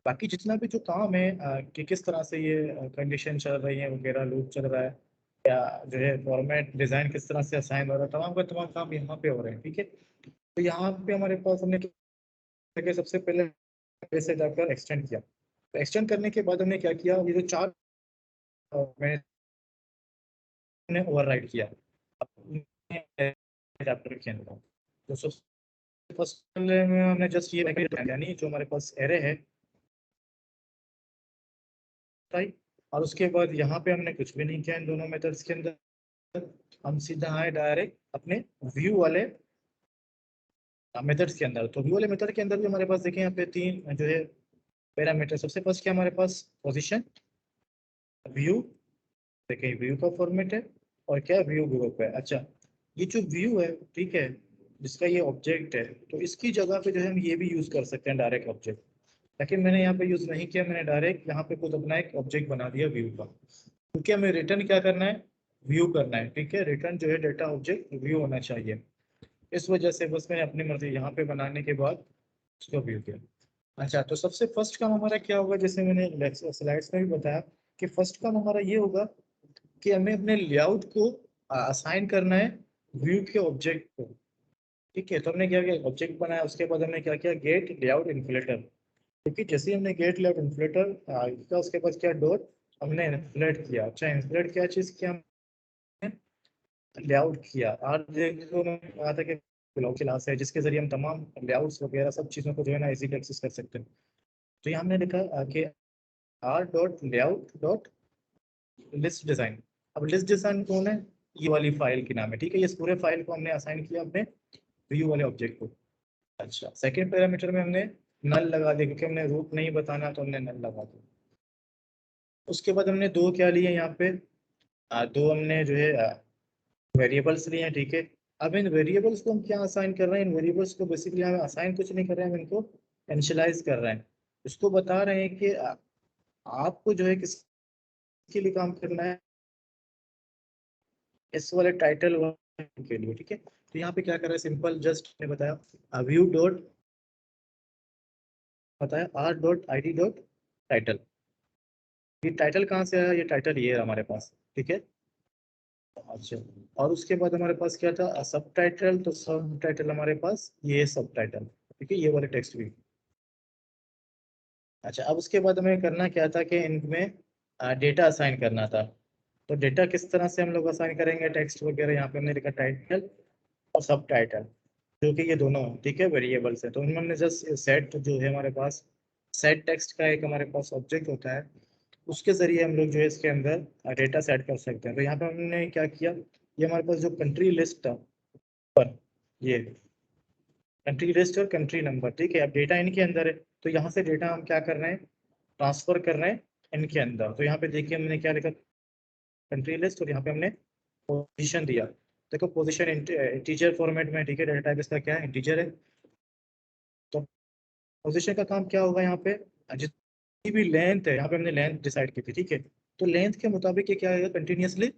बाकी जितना भी जो काम है कि किस तरह से ये कंडीशन चल रही है वगैरह, लूप चल रहा है, या जो है फॉर्मेट डिजाइन किस तरह से असाइन हो रहा है, तमाम का तमाम काम यहाँ पे हो रहे हैं। ठीक है, तो यहाँ पे हमारे पास हमने क्या किया, सबसे पहले पैसे जाकर एक्सटेंड किया। तो एक्सटेंड करने के बाद हमने क्या किया, ये जो चार मैंने ओवरराइड किया एडाप्टर के अंदर। तो सबसे फर्स्ट में हमने जस्ट ये यानी जो हमारे पास एरे है, राइट, और उसके बाद यहाँ पे हमने कुछ भी नहीं किया इन दोनों मेथड्स के अंदर। हम सीधा आए डायरेक्ट अपने व्यू वाले मेथड्स के अंदर। तो व्यू वाले मेथड के अंदर भी हमारे पास देखें यहाँ पे तीन जो है पैरामीटर। सबसे फर्स्ट क्या हमारे पास, पोजीशन, व्यू, देखिए व्यू का फॉर्मेट है, और क्या व्यू ग्रुप है। अच्छा, ये जो व्यू है, ठीक है, जिसका ये ऑब्जेक्ट है, तो इसकी जगह पे जो है हम ये भी यूज कर सकते हैं डायरेक्ट ऑब्जेक्ट, लेकिन मैंने यहाँ पे यूज नहीं किया। मैंने डायरेक्ट यहाँ पे खुद अपना एक ऑब्जेक्ट बना दिया व्यू का, क्योंकि हमें रिटर्न क्या करना है, व्यू करना है। ठीक है, रिटर्न जो है डेटा ऑब्जेक्ट व्यू होना चाहिए, इस वजह से बस मैंने अपनी मर्जी यहाँ पे बनाने के बाद उसको व्यू किया। अच्छा, तो सबसे फर्स्ट काम हमारा क्या होगा, जैसे मैंने स्लाइड्स में भी बताया कि फर्स्ट काम हमारा ये होगा कि हमें अपने लेआउट को असाइन करना है व्यू के ऑब्जेक्ट को। ठीक है, तो हमने क्या किया, ऑब्जेक्ट बनाया, उसके बाद हमने क्या किया, गेट लेआउट इन्फ्लेटर। क्योंकि जैसे ही हमने गेट लेआउट इन्फ्लेटर किया, उसके बाद क्या, डॉट हमने इन्फ्लेट किया। अच्छा, इन्फ्लेट क्या चीज़ किया, लेआउट किया। और जो मैंने कहा था कि ब्लॉक क्लास है जिसके जरिए हम तमाम लेआउट्स वगैरह सब चीज़ों को जो है ना इजीली एक्सेस कर सकते हैं। तो यहाँ हमने लिखा कि R dot layout dot list design. अब लिस्ट डिजाइन कौन है, ये वाली फाइल के नाम है। ठीक है, ये पूरे फाइल को हमने असाइन किया अपने व्यू वाले ऑब्जेक्ट को। अच्छा, सेकंड पैरामीटर में हमने नल लगा दिया, क्योंकि हमने रूट नहीं बताना तो हमने नल लगा दिया। उसके बाद हमने दो क्या लिए यहाँ पे, दो हमने जो है वेरिएबल्स लिए हैं। ठीक है, अब इन वेरिएबल्स को हम क्या असाइन कर रहे हैं, इन वेरिएबल्स को बेसिकली हम असाइन कुछ नहीं कर रहे हैं, हम इनको इनिशियलाइज कर रहे हैं। इसको बता रहे हैं कि आपको जो है किसके लिए काम करना है, इस वाले टाइटल के लिए। ठीक है, तो यहाँ पे क्या कर रहा है, सिंपल जस्ट ने बताया व्यू डॉट बताया R dot I D dot title. ये टाइटल कहाँ से आया, ये टाइटल ये है हमारे पास। ठीक है, अच्छा, और उसके बाद हमारे पास क्या था, सब टाइटल। तो सब टाइटल हमारे पास ये सब टाइटल, ठीक है, ये वाले टेक्स्ट भी। अच्छा, अब उसके बाद हमें करना क्या था कि इनमें डेटा असाइन करना था। तो डेटा किस तरह से हम लोग असाइन करेंगे, टेक्स्ट वगैरह, यहाँ पे हमने लिखा टाइटल और सब टाइटल, जो कि ये दोनों ठीक है वेरिएबल्स है। तो उनमें हमने जस्ट सेट जो है हमारे पास, सेट टेक्स्ट का एक हमारे पास ऑब्जेक्ट होता है, उसके जरिए हम लोग जो है इसके अंदर डेटा सेट कर सकते हैं। तो यहाँ पे हमने क्या किया, ये हमारे पास जो कंट्री लिस्ट था पर, ये कंट्री लिस्ट और कंट्री नंबर। ठीक है, अब डेटा इनके अंदर है, तो यहाँ से डेटा हम क्या कर रहे हैं, ट्रांसफर कर रहे हैं इनके अंदर। तो यहाँ पे देखिए हमने क्या लिखा, कंट्री लिस्ट, और यहाँ पे हमने पोजीशन दिया। देखो पोजीशन इंटीजर फॉर्मेट में, ठीक है, डेटा टाइप इसका क्या है, इंटीजर है। तो पोजीशन का काम क्या होगा यहाँ पे, जितनी भी लेंथ है, यहाँ पे हमने लेंथ डिसाइड की थी, ठीक है, तो लेंथ के मुताबिक ये क्या है, कंटिन्यूसली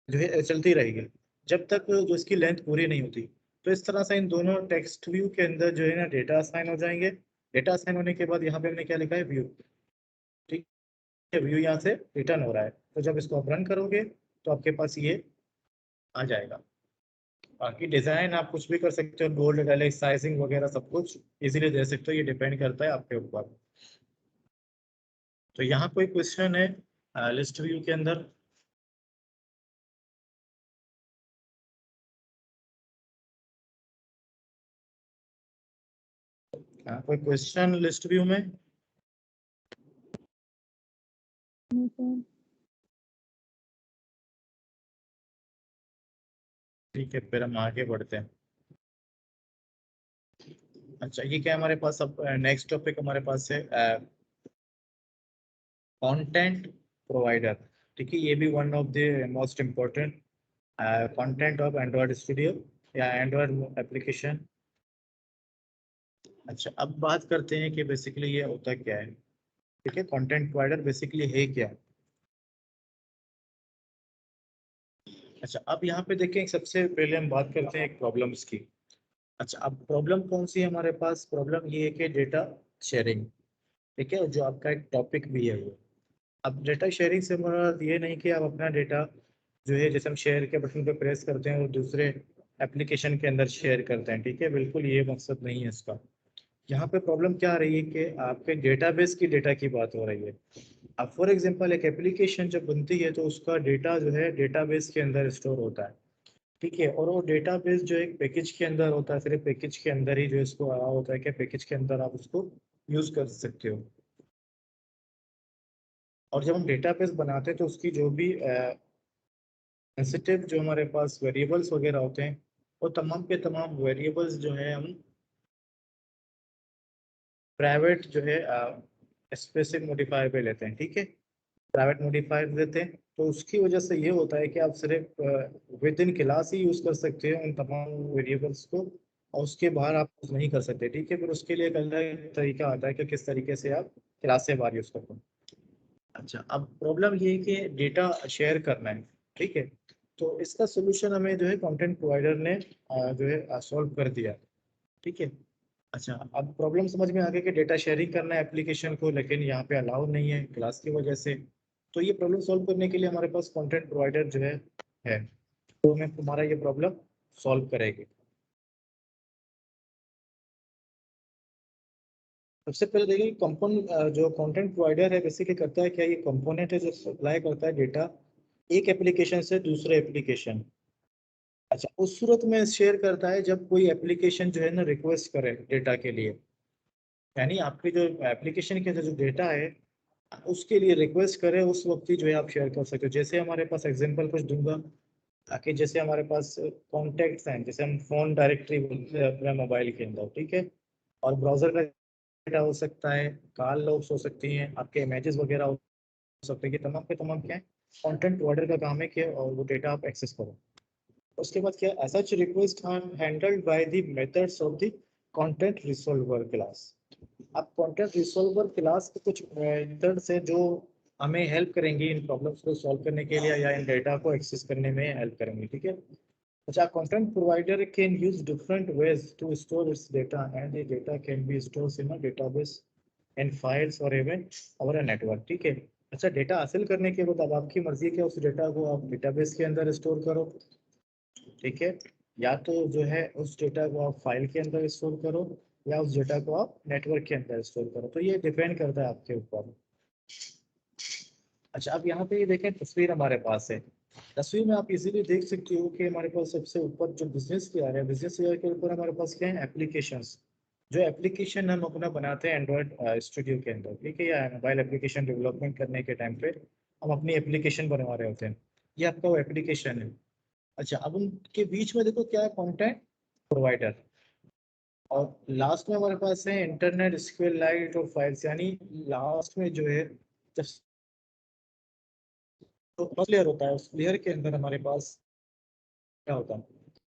जो है चलती रहेगी जब तक जो इसकी लेंथ पूरी नहीं होती। तो इस तरह से इन दोनों टेक्स्ट व्यू के अंदर जो है ना डेटा असाइन हो जाएंगे। डेटा असाइन होने के बाद यहाँ पे हमने क्या लिखा है, व्यू, ठीक है, व्यू यहाँ से रिटर्न हो रहा है। तो जब इसको आप रन करोगे तो आपके पास ये आ जाएगा। बाकी डिजाइन आप कुछ भी कर सकते हो, बोल्ड इटैलिक साइजिंग वगैरह सब कुछ इजीली दे सकते हो, ये डिपेंड करता है आपके ऊपर। तो यहाँ कोई क्वेश्चन है लिस्ट व्यू के अंदर? कोई क्वेश्चन लिस्ट व्यू में? No sir. ठीक है, फिर हम आगे बढ़ते हैं। अच्छा, ये क्या है हमारे पास, अब नेक्स्ट टॉपिक हमारे पास है कंटेंट प्रोवाइडर। ठीक है, ये भी one of the most important content of Android studio या एंड्रॉयड एप्लीकेशन। अच्छा, अब बात करते हैं कि बेसिकली ये होता क्या है। ठीक है, कंटेंट प्रोवाइडर बेसिकली है क्या। अच्छा, अब यहाँ पे देखें, सबसे पहले हम बात करते हैं एक प्रॉब्लम्स की। अच्छा, अब प्रॉब्लम कौन सी है हमारे पास, प्रॉब्लम ये है कि डेटा शेयरिंग। ठीक है, जो आपका एक टॉपिक भी है वो। अब डेटा शेयरिंग से मुराद ये नहीं कि आप अपना डेटा जो है, जैसे हम शेयर के बटन पे प्रेस करते हैं और दूसरे एप्लीकेशन के अंदर शेयर करते हैं, ठीक है, बिल्कुल ये मकसद नहीं है इसका। यहाँ पे प्रॉब्लम क्या आ रही है कि आपके डेटाबेस की डेटा की बात हो रही है। अब फॉर एग्जांपल एक एप्लीकेशन जब बनती है तो उसका डेटा जो है डेटाबेस के अंदर स्टोर होता है। ठीक है, और वो डेटाबेस जो एक पैकेज के अंदर होता है, सिर्फ पैकेज के अंदर ही जो इसको आया होता है कि पैकेज के अंदर आप उसको यूज कर सकते हो। और जब हम डेटाबेस बनाते हैं तो उसकी जो भी सेंसिटिव जो हमारे पास वेरिएबल्स वगैरह होते हैं, वो तमाम के तमाम वेरिएबल्स जो है हम प्राइवेट जो है स्पेसिफिक मॉडिफायर पे लेते हैं। ठीक है, प्राइवेट मॉडिफायर देते हैं, तो उसकी वजह से ये होता है कि आप सिर्फ with in class he use कर सकते हो उन तमाम वेरिएबल्स को, और उसके बाहर आप यूज नहीं कर सकते। ठीक है, फिर उसके लिए एक अलग तरीका आता है कि किस तरीके से आप क्लास से बाहर यूज करते हो। अच्छा, अब प्रॉब्लम ये है कि डेटा शेयर करना है। ठीक है, तो इसका सोल्यूशन हमें जो है कंटेंट प्रोवाइडर ने जो है सॉल्व कर दिया। ठीक है। अच्छा, अब प्रॉब्लम समझ में आ गई कि डेटा शेयरिंग करना है एप्लीकेशन को, लेकिन यहाँ पे अलाउ नहीं है क्लास की वजह से। तो ये प्रॉब्लम सॉल्व करने के लिए हमारे पास कंटेंट प्रोवाइडर जो है तो हमें तुम्हारा ये प्रॉब्लम सॉल्व करेगी। सबसे पहले देखिए, कंपोनेंट जो कंटेंट प्रोवाइडर है बेसिकली करता है क्या, ये कंपोनेंट है जो सप्लाई करता है डेटा एक एप्लीकेशन से दूसरे एप्लीकेशन। अच्छा, उस सूरत में शेयर करता है जब कोई एप्लीकेशन जो है ना रिक्वेस्ट करे डेटा के लिए, यानी आपके जो एप्लीकेशन के अंदर जो डेटा है उसके लिए रिक्वेस्ट करे, उस वक्त ही जो है आप शेयर कर सकते हो। जैसे हमारे पास एग्जांपल कुछ दूंगा, ताकि जैसे हमारे पास कॉन्टेक्ट्स हैं, जैसे हम फोन डायरेक्टरी बोलते हैं अपने मोबाइल के अंदर, ठीक है, और ब्राउजर का डेटा हो सकता है, कॉल लॉग्स हो सकती हैं, आपके इमेजेस वगैरह हो सकते हैं, कि तमाम के तमाम क्या है, कंटेंट प्रोवाइडर का काम है कि और वो डेटा आप एक्सेस करो। उसके बाद क्या, as such request handled by the methods of the content resolver class. अब कंटेंट रिसोल्वर क्लास के कुछ मेथड्स हैं जो हमें हेल्प करेंगी इन प्रॉब्लम्स को सॉल्व करने के लिए या इन डेटा को एक्सेस करने में हेल्प करेंगे। ठीक है। अच्छा, content provider can use different ways to store its data and the data can be stored in a database and files और इवन ओवर अ नेटवर्क। ठीक है। अच्छा, डेटा हासिल करने के बाद अब आपकी मर्जी है कि उस डेटा को आप डेटाबेस के अंदर स्टोर करो, ठीक है, या तो जो है उस डेटा को आप फाइल के अंदर स्टोर करो, या उस डेटा को आप नेटवर्क के अंदर स्टोर करो। तो ये डिपेंड करता है आपके ऊपर। अच्छा, अब यहाँ पे ये देखें, तस्वीर हमारे पास है। तस्वीर में आप इजीली देख सकते हो कि हमारे पास सबसे ऊपर जो बिजनेस लेयर है, बिजनेस लेयर के ऊपर हमारे पास क्या है, एप्लीकेशंस। जो एप्लीकेशन हम अपना बनाते हैं एंड्रॉयड स्टूडियो के अंदर, ठीक है, या मोबाइल एप्लीकेशन डेवलपमेंट करने के टाइम पे हम अपनी एप्लीकेशन बनवा रहे होते हैं, ये आपका वो एप्लीकेशन है। अच्छा, अब उनके बीच में देखो क्या है, कंटेंट प्रोवाइडर, और लास्ट में हमारे पास है इंटरनेट स्क्वेयर लाइट और फाइल्स, यानी लास्ट में जो है जब तो लेयर होता है, उस लेयर के अंदर हमारे पास क्या होता है,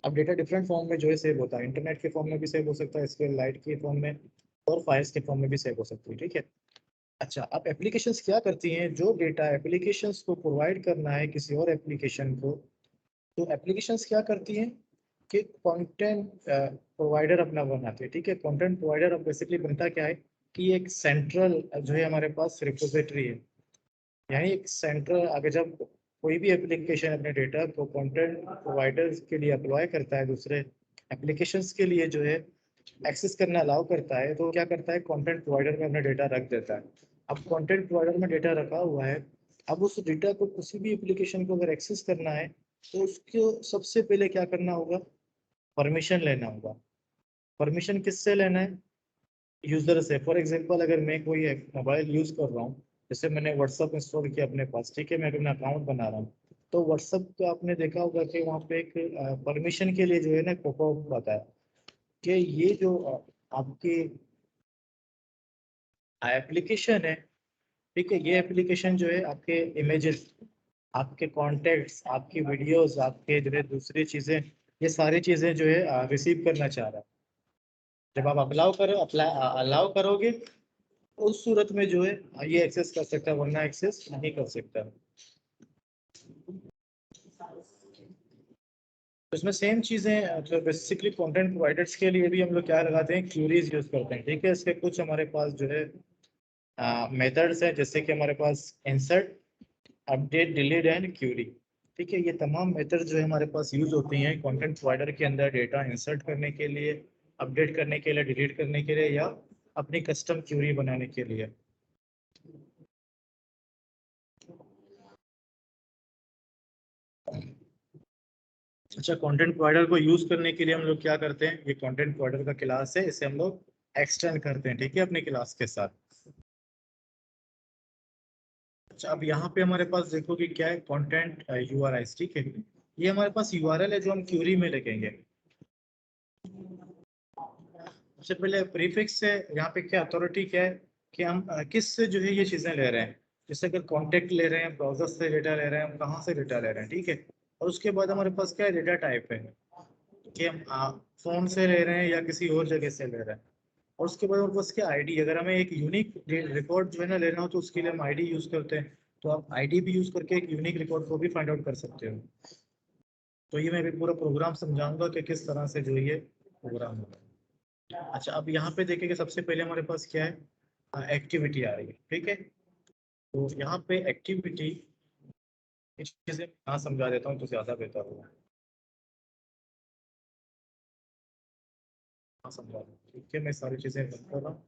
अब डेटा डिफरेंट फॉर्म में जो है सेव होता है, इंटरनेट के फॉर्म में भी सेव हो सकता है, इसके लाइट के फॉर्म में और फाइल्स के फॉर्म में भी सेव हो सकती है, ठीक है। अच्छा, अब एप्लीकेशंस क्या करती हैं, जो डेटा एप्लीकेशंस को प्रोवाइड करना है किसी और एप्लीकेशन को, तो एप्लीकेशंस क्या करती हैं कि कंटेंट प्रोवाइडर अपना बनाते हैं, ठीक है। कंटेंट प्रोवाइडर अब बेसिकली बनता क्या है कि एक सेंट्रल जो है हमारे पास रिपोजिटरी है, यानी एक सेंट्रल, अगर जब कोई भी एप्लीकेशन अपने डेटा को कंटेंट प्रोवाइडर्स के लिए अप्लाई करता है, दूसरे एप्लीकेशंस के लिए जो है एक्सेस करना अलाउ करता है, तो क्या करता है, कंटेंट प्रोवाइडर में अपना डेटा रख देता है। अब कंटेंट प्रोवाइडर में डेटा रखा हुआ है, अब उस डेटा को किसी भी एप्लीकेशन को अगर एक्सेस करना है तो उसको सबसे पहले क्या करना होगा, परमिशन लेना होगा। परमिशन किससे लेना है, यूजर से। फॉर एग्जांपल अगर मैं कोई मोबाइल यूज कर रहा हूँ, जैसे मैंने व्हाट्सअप इंस्टॉल किया अपने पास, ठीक है, मैं अपना अकाउंट बना रहा हूँ, तो व्हाट्सअप का आपने देखा होगा कि वहाँ पे एक परमिशन के लिए जो है ना पॉपअप आता है कि ये जो आपकी एप्लीकेशन है, ठीक है, ये एप्लीकेशन जो है आपके इमेजेस, आपके कॉन्टेक्ट्स, आपकी वीडियोस, आपके जो है दूसरी चीज़ें, ये सारी चीज़ें जो है रिसीव करना चाह रहा है। जब आप अलाउ करोगे उस सूरत में जो है ये एक्सेस कर सकता है, वरना एक्सेस नहीं कर सकता। तो इसमें सेम चीजें, तो बेसिकली कंटेंट प्रोवाइडर्स के लिए भी हम लोग क्या लगाते हैं, क्यूरीज यूज करते हैं, ठीक है। इसके कुछ हमारे पास जो है मेथड्स हैं, जैसे कि हमारे पास insert, update, delete and query, ठीक है। ये तमाम मेथड जो है हमारे पास यूज होती हैं कंटेंट प्रोवाइडर के अंदर डेटा इंसर्ट करने के लिए, अपडेट करने के लिए, डिलीट करने के लिए, या अपनी कस्टम क्यूरी बनाने के लिए। अच्छा, कंटेंट प्रोवाइडर को यूज करने के लिए हम लोग क्या करते हैं, ये कंटेंट प्रोवाइडर का क्लास है, इसे हम लोग एक्सटेंड करते हैं, ठीक है, अपनी क्लास के साथ। अच्छा, अब यहाँ पे हमारे पास देखो कि क्या है, कंटेंट यूआरएल, ठीक है, ये हमारे पास यूआरएल है जो हम क्यूरी में लिखेंगे। सबसे पहले प्रीफिक्स से यहाँ पे क्या अथॉरिटी क्या है कि हम किस से जो है ये चीजें ले रहे हैं, जैसे अगर कॉन्टेक्ट ले रहे हैं, ब्राउजर से डेटा ले रहे हैं, हम कहाँ से डेटा ले रहे हैं, ठीक है। और उसके बाद हमारे पास क्या है, डेटा टाइप है कि हम फोन से ले रहे हैं या किसी और जगह से ले रहे हैं। और उसके बाद हमारे पास क्या आईडी, अगर हमें एक यूनिक रिकॉर्ड जो है ना लेना हो तो उसके लिए हम आईडी यूज करते हैं, तो आप आईडी भी यूज करके एक यूनिक रिकॉर्ड को भी फाइंड आउट कर सकते हो। तो ये मैं भी पूरा प्रोग्राम समझाऊंगा कि किस तरह से जो ये प्रोग्राम होगा। अच्छा, अब यहाँ पे देखेंगे सबसे पहले हमारे पास क्या है, एक्टिविटी आ रही है, ठीक है। तो यहाँ पे एक्टिविटी इस चीजें यहाँ समझा देता हूँ तो ज्यादा बेहतर होगा। हाँ, समझा दूँ, ठीक है, मैं सारी चीजें बंद कर रहा हूँ।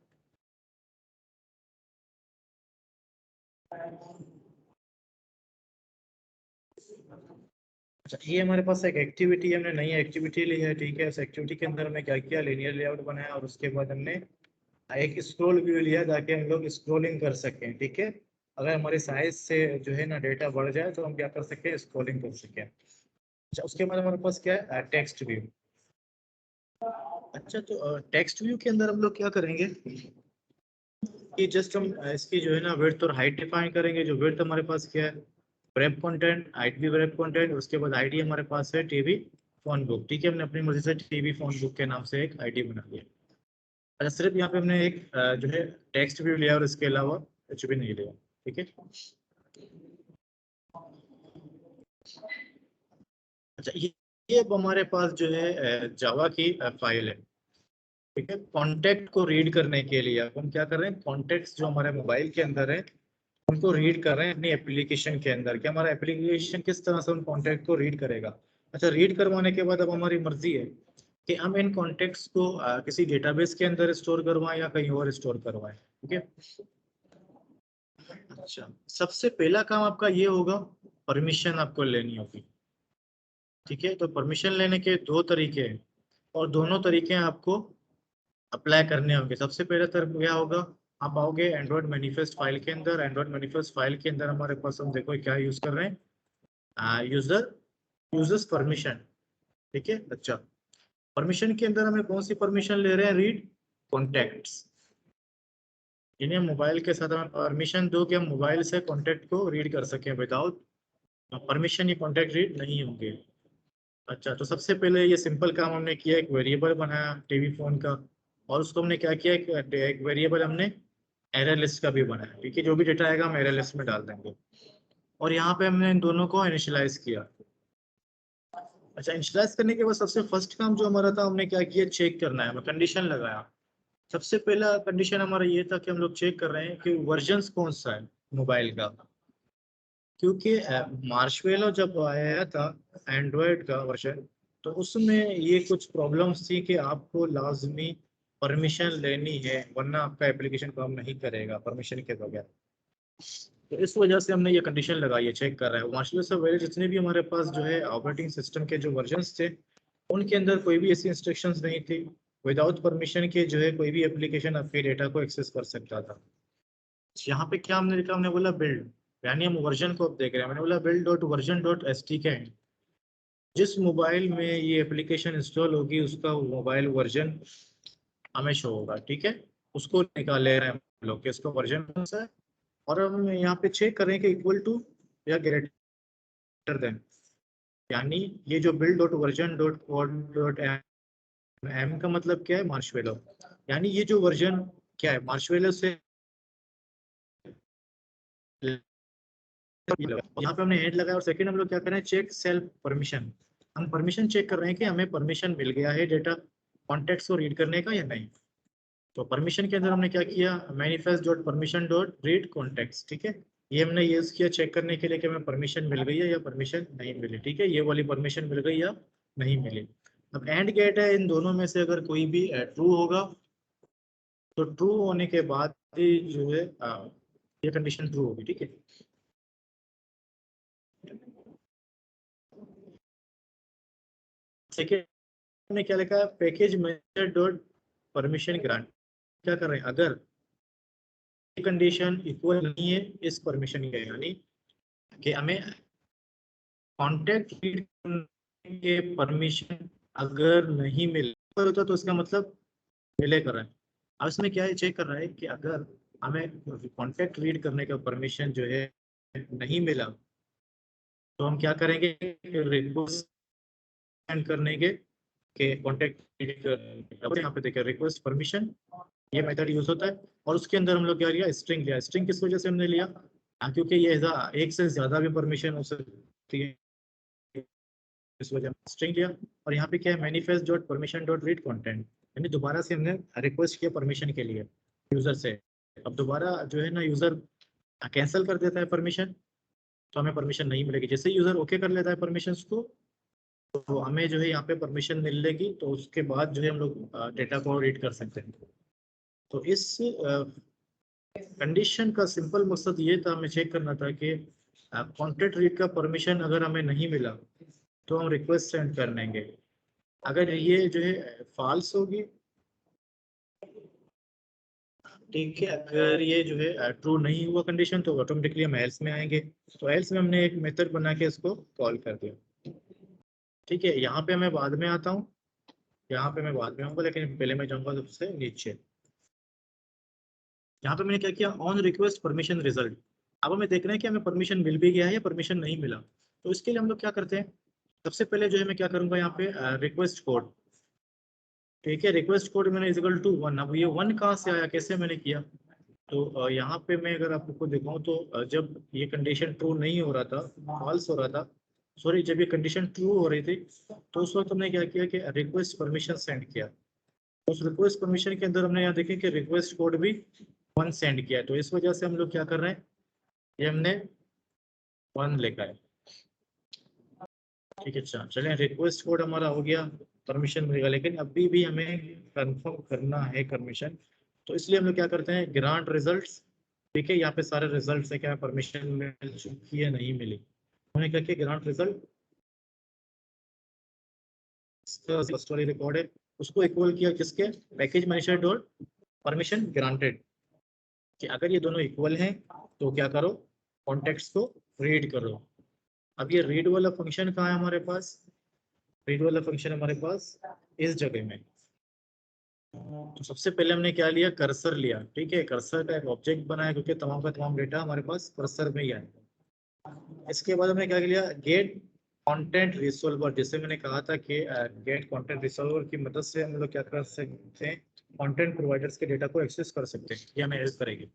अच्छा, ये हमारे पास एक एक्टिविटी, हमने नई एक्टिविटी ली है, ठीक है। उस एक्टिविटी के अंदर हमने क्या किया, लीनियर लेआउट बनाया, और उसके बाद हमने एक स्क्रॉल व्यू लिया ताकि हम लोग स्क्रॉलिंग कर सकें, ठीक है। अगर हमारे साइज से जो है ना डेटा बढ़ जाए तो हम क्या कर सकें, स्क्रॉलिंग कर सकें। अच्छा, उसके बाद हमारे पास क्या है, टेक्स्ट व्यू। अच्छा, तो टेक्स्ट व्यू के अंदर हम लोग क्या करेंगे कि जस्ट हम इसकी जो है ना विड्थ और हाइट डिफाइन करेंगे। जो विड्थ हमारे पास क्या है, वेब कंटेंट, हाइट भी वेब कंटेंट, उसके बाद आईडी हमारे पास है टीवी फोन बुक, ठीक है। हमने अपनी मर्जी से टीवी फोन बुक के नाम से एक आईडी बना लिया। अच्छा, सिर्फ यहाँ पे हमने एक जो है टेक्स्ट व्यू लिया और इसके अलावा कुछ भी नहीं लिया, ठीक है। अच्छा, ये अब हमारे पास जो है जावा की फाइल है, ठीक है। कॉन्टेक्ट को रीड करने के लिए अब हम क्या कर रहे हैं, कॉन्टेक्ट जो हमारे मोबाइल के अंदर है उनको रीड कर रहे हैं अपनी एप्लीकेशन के अंदर, कि हमारा एप्लीकेशन किस तरह से उन कॉन्टेक्ट को रीड करेगा। अच्छा, रीड करवाने के बाद अब हमारी मर्जी है कि हम इन कॉन्टेक्ट्स को किसी डेटाबेस के अंदर स्टोर करवाएं या कहीं और स्टोर करवाएं, ठीक है। अच्छा, सबसे पहला काम आपका ये होगा, परमिशन आपको लेनी होगी, ठीक है। तो परमिशन लेने के दो तरीके हैं और दोनों तरीके आपको अप्लाई करने होंगे। सबसे पहले तरफ क्या होगा, आप आओगे एंड्रॉइड मैनिफेस्ट फाइल के अंदर। एंड्रॉइड मैनिफेस्ट फाइल के अंदर हमारे पास हम देखो क्या यूज कर रहे हैं, यूजर यूजर्स परमिशन, ठीक है। अच्छा, परमिशन के अंदर हमें कौन सी परमिशन ले रहे हैं, रीड कॉन्टेक्ट्स, इन्हें मोबाइल के साथ हमें परमिशन दो कि हम मोबाइल से कॉन्टेक्ट को रीड कर सकें, विदाउट परमिशन ये कॉन्टेक्ट रीड नहीं होंगे। अच्छा, तो सबसे पहले ये सिंपल काम हमने किया, एक वेरिएबल बनाया टीवी फोन का, और उसको हमने क्या किया, एक वेरिएबल हमने एरर लिस्ट का भी बनाया। ठीक है, जो भी डेटा आएगा हम एरर लिस्ट में डाल देंगे। और यहाँ पे हमने इन दोनों को इनिशियलाइज किया। अच्छा, इनिशियलाइज करने के बाद सबसे फर्स्ट काम जो हमारा था, हमने क्या किया, चेक करना है, कंडीशन लगाया। सबसे पहला कंडीशन हमारा ये था कि हम लोग चेक कर रहे हैं कि वर्जन कौन सा है मोबाइल का। क्योंकि मार्शमेलो जब आया था एंड्रॉयड का वर्जन, तो उसमें ये कुछ प्रॉब्लम्स थी कि आपको लाजमी परमिशन लेनी है, वरना आपका एप्लीकेशन काम नहीं करेगा परमिशन के बगैर। तो इस वजह से हमने ये कंडीशन लगाई है, चेक कर रहा है मार्शमेलो से पहले जितने भी हमारे पास जो है ऑपरेटिंग सिस्टम के जो वर्जन्स थे, उनके अंदर कोई भी ऐसी इंस्ट्रक्शंस नहीं थी विदाउट परमिशन के जो है कोई भी एप्लीकेशन आपके डेटा को एक्सेस कर सकता था। यहाँ पे क्या हमने लिखा, हमने बोला बिल्ड, यानी हम वर्जन को अब देख रहे हैं। मैंने बोला build dot version dot S T के, जिस मोबाइल में ये एप्लीकेशन इंस्टॉल होगी उसका मोबाइल वर्जन हमें शो होगा। ठीक है, उसको निकाल ले रहे हैं हम लोग कि इसका वर्जन कौन सा है, और हम यहाँ पे चेक कर रहे हैं कि इक्वल टू या ग्रेटर देन, यानी ये जो build dot version dot dot M का मतलब क्या है, मार्शमेलो, यानी ये जो वर्जन क्या है मार्शमेलो से। यहाँ पे हमने हेड लगाया, और सेकंड हम लोग क्या कर रहे हैं, चेक सेल्फ परमिशन। हम परमिशन चेक कर रहे हैं कि हमें परमिशन मिल गया है डेटा कॉन्टेक्ट्स को रीड करने का या नहीं। तो परमिशन के अंदर हमने क्या किया, manifest dot permission dot read contacts. ठीक है, ये हमने यूज किया चेक करने के लिए कि हमें परमिशन मिल गई है या परमिशन नहीं मिली। ठीक है, ये वाली परमिशन मिल गई या नहीं मिली। अब एंड गेट है, इन दोनों में से अगर कोई भी ट्रू होगा तो ट्रू होने के बाद ही जो है ये कंडीशन ट्रू होगी। ठीक है, सेकेंड हमने क्या लिखा है, package manager dot permission grant. क्या कर रहे हैं, अगर कंडीशन इक्वल नहीं है इस परमिशन के, यानी कि हमें कॉन्टेक्ट रीड करने के परमिशन अगर नहीं मिले होता तो इसका मतलब मिले कर रहा है। अब इसमें क्या है, चेक कर रहा है कि अगर हमें कॉन्टेक्ट रीड करने का परमिशन जो है नहीं मिला, तो हम क्या करेंगे, रिक्वेस्ट करने के कॉन्टेक्ट रीड कर, यहाँ पे देखिए रिक्वेस्ट परमिशन, ये मेथड यूज होता है। और उसके अंदर हम लोग क्या लिया, स्ट्रिंग लिया। स्ट्रिंग किस वजह से हमने लिया, क्योंकि ये एक से ज्यादा भी परमिशन हो सकती है, इस वजह स्ट्रिंग लिया। और यहाँ पे क्या है, manifest dot permission dot read content, यानी दोबारा से हमने रिक्वेस्ट किया परमिशन के लिए यूजर से। अब दोबारा जो है ना यूजर कैंसिल कर देता है परमिशन, तो हमें परमिशन नहीं मिलेगी। जैसे यूजर ओके कर लेता है परमिशन को, तो हमें जो है यहाँ पे परमिशन मिलेगी, तो उसके बाद जो है हम लोग डेटा को रीड कर सकते हैं। तो इस कंडीशन का सिंपल मकसद ये था, हमें चेक करना था कि कॉन्टेक्ट रीड का परमिशन अगर हमें नहीं मिला तो हम रिक्वेस्ट सेंड कर देंगे। अगर ये जो है फॉल्स होगी, ठीक है, अगर ये जो है ट्रू नहीं हुआ कंडीशन, तो ऑटोमेटिकली हम एल्स में आएंगे। तो एल्स में हमने एक मेथड बना के इसको कॉल कर दिया। ठीक है, यहाँ पे मैं बाद में आता हूँ, यहाँ पे मैं बाद में आऊँगा, लेकिन पहले मैं जाऊँगा सबसे नीचे। यहाँ पे मैंने क्या किया, ऑन रिक्वेस्ट परमिशन रिजल्ट। अब हमें देख रहे हैं कि हमें परमिशन मिल भी गया है या परमिशन नहीं मिला। तो इसके लिए हम लोग क्या करते हैं, सबसे पहले जो है मैं क्या करूँगा, यहाँ पे रिक्वेस्ट कोड। ठीक है, रिक्वेस्ट कोड मैंने इजिकल टू 1। अब ये 1 कहाँ से आया, कैसे मैंने किया, तो यहाँ पे मैं अगर आपको दिखाऊं तो जब ये कंडीशन ट्रू नहीं हो रहा था, फॉल्स हो रहा था, सॉरी, जब ये कंडीशन ट्रू हो रही थी, तो उस वक्त हमने क्या किया कि रिक्वेस्ट परमिशन सेंड किया। उस रिक्वेस्ट परमिशन के अंदर हमने यहाँ देखे कि रिक्वेस्ट कोड भी 1 सेंड किया। तो इस वजह से हम लोग क्या कर रहे हैं, ये हमने 1 लिखा है। ठीक है, अच्छा चलें, रिक्वेस्ट कोड हमारा हो गया, परमिशन मिलेगा, लेकिन अभी भी हमें कंफर्म करना है परमिशन। तो इसलिए हम लोग क्या करते हैं, ग्रांट रिजल्ट्स। ठीक है, यहाँ पे सारे रिजल्ट्स है, क्या परमिशन मिल चुकी है नहीं मिली, हमने क्या किया, ग्रांट रिजल्ट फर्स्ट वाली रिकॉर्ड है उसको इक्वल किया किसके, package manager dot permission granted, कि अगर ये दोनों इक्वल हैं तो क्या करो, कॉन्टेक्ट्स को रीड करो। अब ये रीड वाला फंक्शन कहाँ है हमारे पास, रीड वाला फंक्शन हमारे पास इस जगह में। तो सबसे पहले हमने क्या लिया, कर्सर लिया। ठीक है, कर्सर का एक ऑब्जेक्ट बनाया, क्योंकि तमाम का तमाम डेटा हमारे पास कर्सर में ही आएगा। इसके बाद हमने क्या लिया, गेट कंटेंट रिसोल्वर, जैसे मैंने कहा था कि गेट कंटेंट रिसोल्वर की मदद से हम लोग क्या कर सकते हैं, कंटेंट प्रोवाइडर्स के डेटा को एक्सेस कर सकते हैं, ये हमें हेल्प करेगी।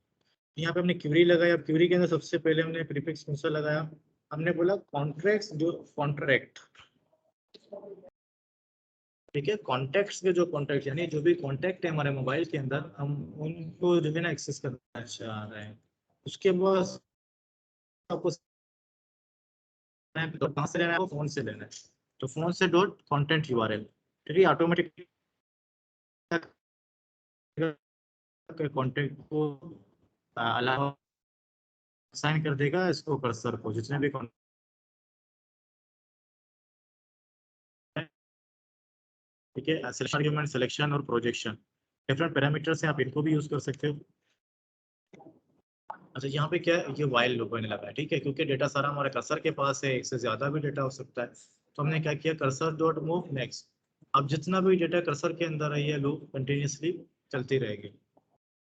यहाँ पे हमने क्यूरी लगाया, अब क्यूरी के अंदर सबसे पहले हमने प्रीफिक्स कौन सा लगाया, हमने बोला कॉन्ट्रैक्ट्स जो कॉन्ट्रैक्ट, ठीक है, कॉन्टैक्ट्स के जो कॉन्टैक्ट यानी जो भी कॉन्टैक्ट है हमारे मोबाइल के अंदर, हम उनको जो है ना एक्सेस करना चाह रहे हैं। उसके बाद आपको तो कहाँ से लेना है, फोन से लेना है, तो फोन से डॉट कॉन्टेंट यूआरएल, ठीक है, ऑटोमेटिक कॉन्टेंट को अलावा साइन कर देगा इसको कर्सर को, जितने भी ठीक है, सिलेक्शन आर्गुमेंट, सिलेक्शन और प्रोजेक्शन, डिफरेंट पैरामीटर्स हैं, आप इनको भी यूज कर सकते हो। अच्छा, यहाँ पे क्या है, ये वाइल लूप होने लगा है, ठीक है, क्योंकि डेटा सारा हमारे कर्सर के पास है, एक से ज्यादा भी डेटा हो सकता है, तो हमने क्या किया, कर्सर डॉट मूव नेक्स्ट। अब जितना भी डेटा कर्सर के अंदर है ये लूप कंटिन्यूसली चलती रहेगी।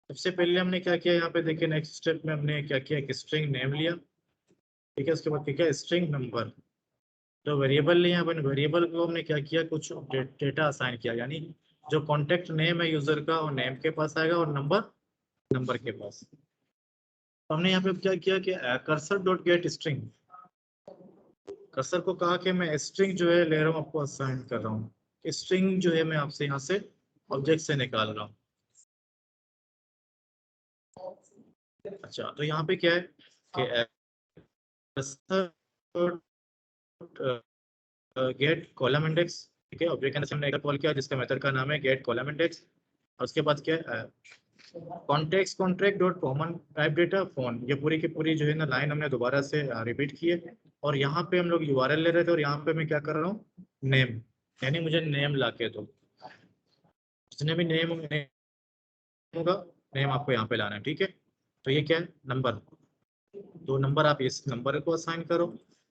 सबसे पहले हमने क्या किया, यहाँ पे देखिए नेक्स्ट स्टेप में हमने क्या किया, एक स्ट्रिंग नेम लिया, ठीक है, उसके बाद क्या किया, स्ट्रिंग नंबर, जो वेरिएबल लिया अपन, वेरिएबल को हमने क्या किया, कुछ डेटा असाइन किया, यानी जो कॉन्टेक्ट नेम है यूजर का वो नेम के पास आएगा और नंबर नंबर के पास। तो हमने यहाँ पे क्या किया कि cursor dot gate string, cursor को कहा कि मैं स्ट्रिंग जो है ले रहा हूँ, आपको असाइन कर रहा हूँ, स्ट्रिंग जो है मैं आपसे यहाँ से ऑब्जेक्ट से निकाल रहा हूँ। अच्छा, तो यहाँ पे क्या है कि गेट कॉलम इंडेक्स, ठीक है, ऑब्जेक्ट के हमने एक कॉल किया जिसका मेथड का नाम है गेट कॉलम इंडेक्स, और उसके बाद क्या है, context contract dot common type data phone, ये पूरी की पूरी जो है ना लाइन हमने दोबारा से रिपीट की है, और यहाँ पे हम लोग यूआरएल ले रहे थे, और यहाँ पे मैं क्या कर रहा हूँ, नेम, यानी मुझे नेम ला के दो, जितने भी नेम होगा नेम आपको यहाँ पे लाना है, ठीक है। तो ये क्या है, नंबर, दो नंबर, आप इस नंबर को असाइन करो।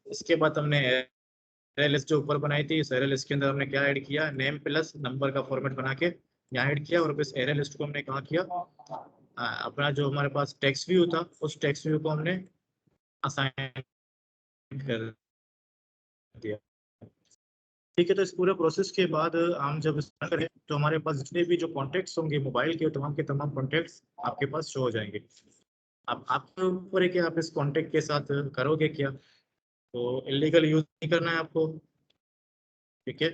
इसके बाद हमने एरे लिस्ट जो ऊपर बनाई थी, इस एरे लिस्ट के अंदर हमने क्या ऐड किया, नेम प्लस नंबर का फॉर्मेट बना के यहाँ ऐड किया, और इस एरे लिस्ट को हमने कहाँ किया, अपना जो हमारे पास टेक्स्ट व्यू था उस टेक्स्ट व्यू को हमने असाइन कर दिया, ठीक है। तो इस पूरे प्रोसेस के बाद हम जब स्टार्ट करें तो हमारे पास जितने भी जो कॉन्टेक्ट्स होंगे मोबाइल के तमाम कॉन्टेक्ट्स आपके पास शो हो जाएंगे। अब आपके ऊपर है कि आप इस कॉन्टेक्ट के साथ करोगे क्या, तो इलीगल यूज नहीं करना है आपको, ठीक है,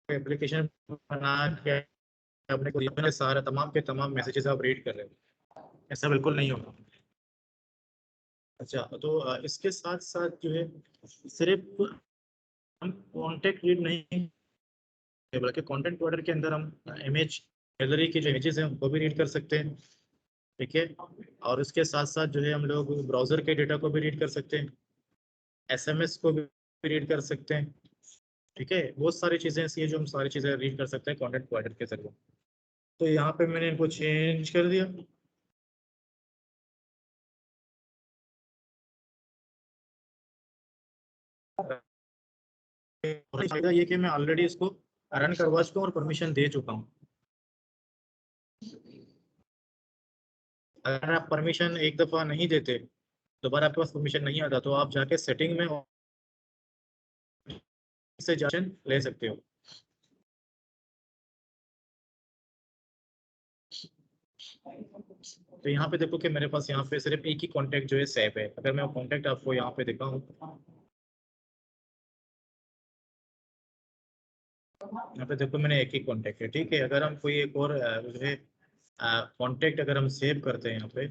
एप्लीकेशन बना के अपने को अपने सारे तमाम के तमाम मैसेजेस आप रीड कर रहे हो, ऐसा बिल्कुल नहीं होगा। अच्छा, तो इसके साथ साथ जो है सिर्फ हम कॉन्टेक्ट रीड नहीं, बल्कि कंटेंट प्रोवाइडर के अंदर हम इमेज गैलरी की जो इमेजेस हैं उनको भी रीड कर सकते हैं, ठीक है, और उसके साथ साथ जो है हम लोग ब्राउजर के डेटा को भी रीड कर सकते हैं, एसएमएस को भी रीड कर सकते हैं, ठीक है, बहुत सारी चीज़ें ऐसी हैं जो हम सारी चीज़ें रीड कर सकते हैं कंटेंट प्रोवाइडर के जरिए। तो यहाँ पे मैंने इनको चेंज कर दिया, और फायदा ये कि मैं ऑलरेडी इसको रन करवा चुका हूँ और परमिशन दे चुका हूँ। अगर आप परमिशन एक दफ़ा नहीं देते, दोबारा आपके पास परमिशन नहीं आता, तो आप जाके सेटिंग में से जाके ले सकते हो। तो यहाँ पे देखो कि मेरे पास यहाँ पे सिर्फ एक ही कॉन्टैक्ट जो है सेव है, अगर मैं कॉन्टैक्ट आपको यहाँ पे दिखाऊं, यहाँ पे देखो मैंने एक ही कॉन्टैक्ट है, ठीक है, अगर हम कोई एक और जो है कॉन्टैक्ट अगर हम सेव करते हैं यहाँ पे,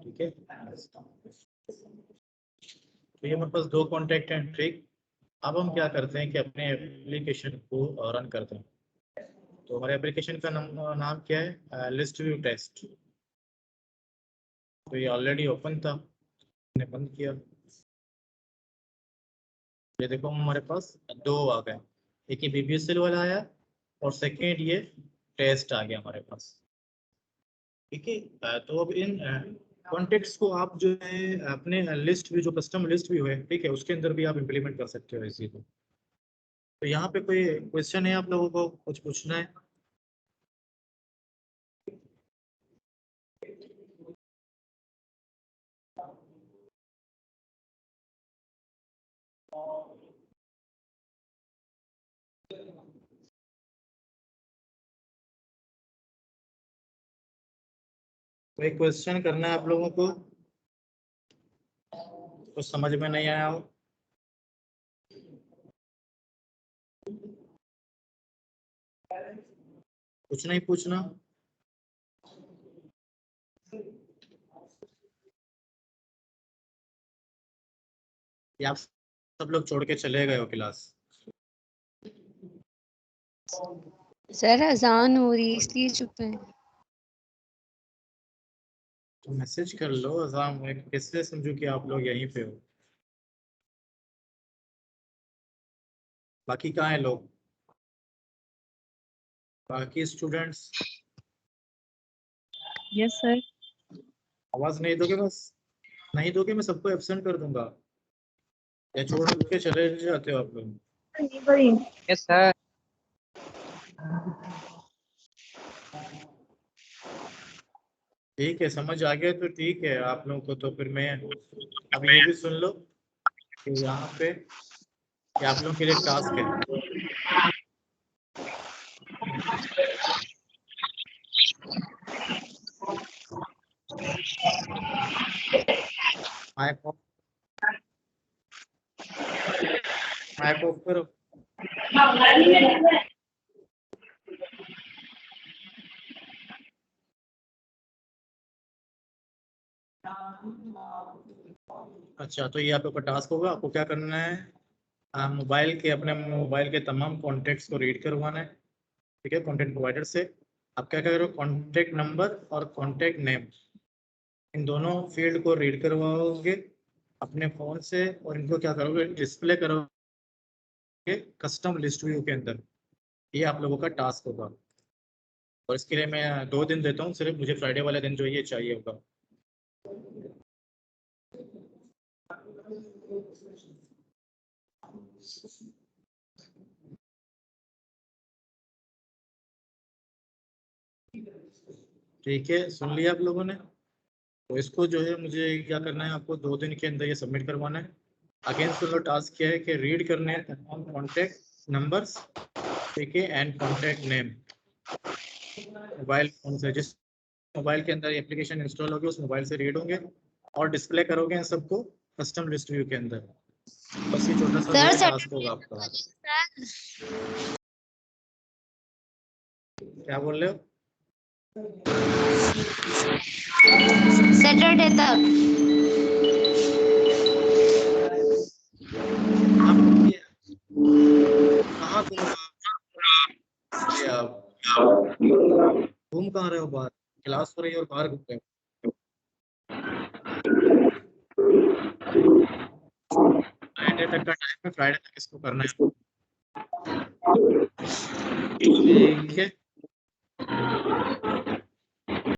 ठीक है, तो ये मेरे पास दो कॉन्टैक्ट हैं, ठीक। अब हम क्या करते हैं कि अपने एप्लीकेशन को रन करते हैं। तो हमारे एप्लीकेशन का नाम क्या है, लिस्ट व्यू टेस्ट। तो ये ऑलरेडी ओपन था, मैंने बंद किया, ये देखो हमारे पास दो आ गए, एक ये बीबीएसएल वाला आया और सेकेंड ये टेस्ट आ गया हमारे पास, ठीक है। तो अब इन कॉन्टेक्ट्स को आप जो है अपने लिस्ट भी, जो कस्टम लिस्ट भी है, ठीक है, उसके अंदर भी आप इम्प्लीमेंट कर सकते हो इसी को। तो यहाँ पे कोई क्वेश्चन है आप लोगों को, कुछ पूछना है? कोई क्वेश्चन करना है आप लोगों को? कुछ समझ में नहीं आया हो? कुछ नहीं पूछना? या आप सब लोग छोड़ के चले गए हो क्लास? सर अजान हो रही है इसलिए चुप है। तो मैसेज कर लो अज़ाम, मैं कैसे समझूं कि आप लोग यहीं पे हो? बाकी कहाँ है लोग, बाकी स्टूडेंट्स? Yes sir. आवाज नहीं दोगे? बस नहीं दोगे मैं सबको एब्सेंट कर दूंगा, या छोड़ के चले जाते हो आप लोग? Yes sir. ठीक है, समझ आ गया तो ठीक है आप लोगों को। तो फिर मैं अब ये भी सुन लो कि यहाँ पे ये आप लोगों के लिए टास्क है। माइक ऑफ, माइक ऑफ करो। अच्छा, तो ये आप लोग का टास्क होगा। आपको क्या करना है, मोबाइल के, अपने मोबाइल के तमाम कॉन्टेक्ट्स को रीड करवाना है, ठीक है, कंटेंट प्रोवाइडर से। आप क्या करो, कॉन्टेक्ट नंबर और कॉन्टेक्ट नेम, इन दोनों फील्ड को रीड करवाओगे अपने फ़ोन से, और इनको क्या करोगे, डिस्प्ले करोगे कस्टम लिस्ट व्यू के अंदर। ये आप लोगों का टास्क होगा, और इसके लिए मैं 2 दिन देता हूँ सिर्फ, मुझे फ्राइडे वाले दिन जो ये चाहिए होगा। ठीक है, सुन लिया आप लोगों ने? तो इसको जो है मुझे क्या करना है, आपको 2 दिन के अंदर ये सबमिट करवाना है। अगेन सुन लो, टास्क क्या है कि रीड करने हैं तमाम कॉन्टेक्ट नंबर्स, ठीक है, and contact name mobile phone से, जिस मोबाइल के अंदर एप्लीकेशन इंस्टॉल होगी उस मोबाइल से रीड होंगे, और डिस्प्ले करोगे इन सबको कस्टम लिस्ट व्यू के अंदर। बस ये छोटा सा टास्क होगा आपका। क्या बोल रहे हो? सैटरडे तक। कहाँ घूम कहाँ रहे हो? बाहर क्लास हो रही है और बाहर घूम रहे हो? फ्राइडे तक का टाइम है, फ्राइडे तक इसको करना है, ठीक है।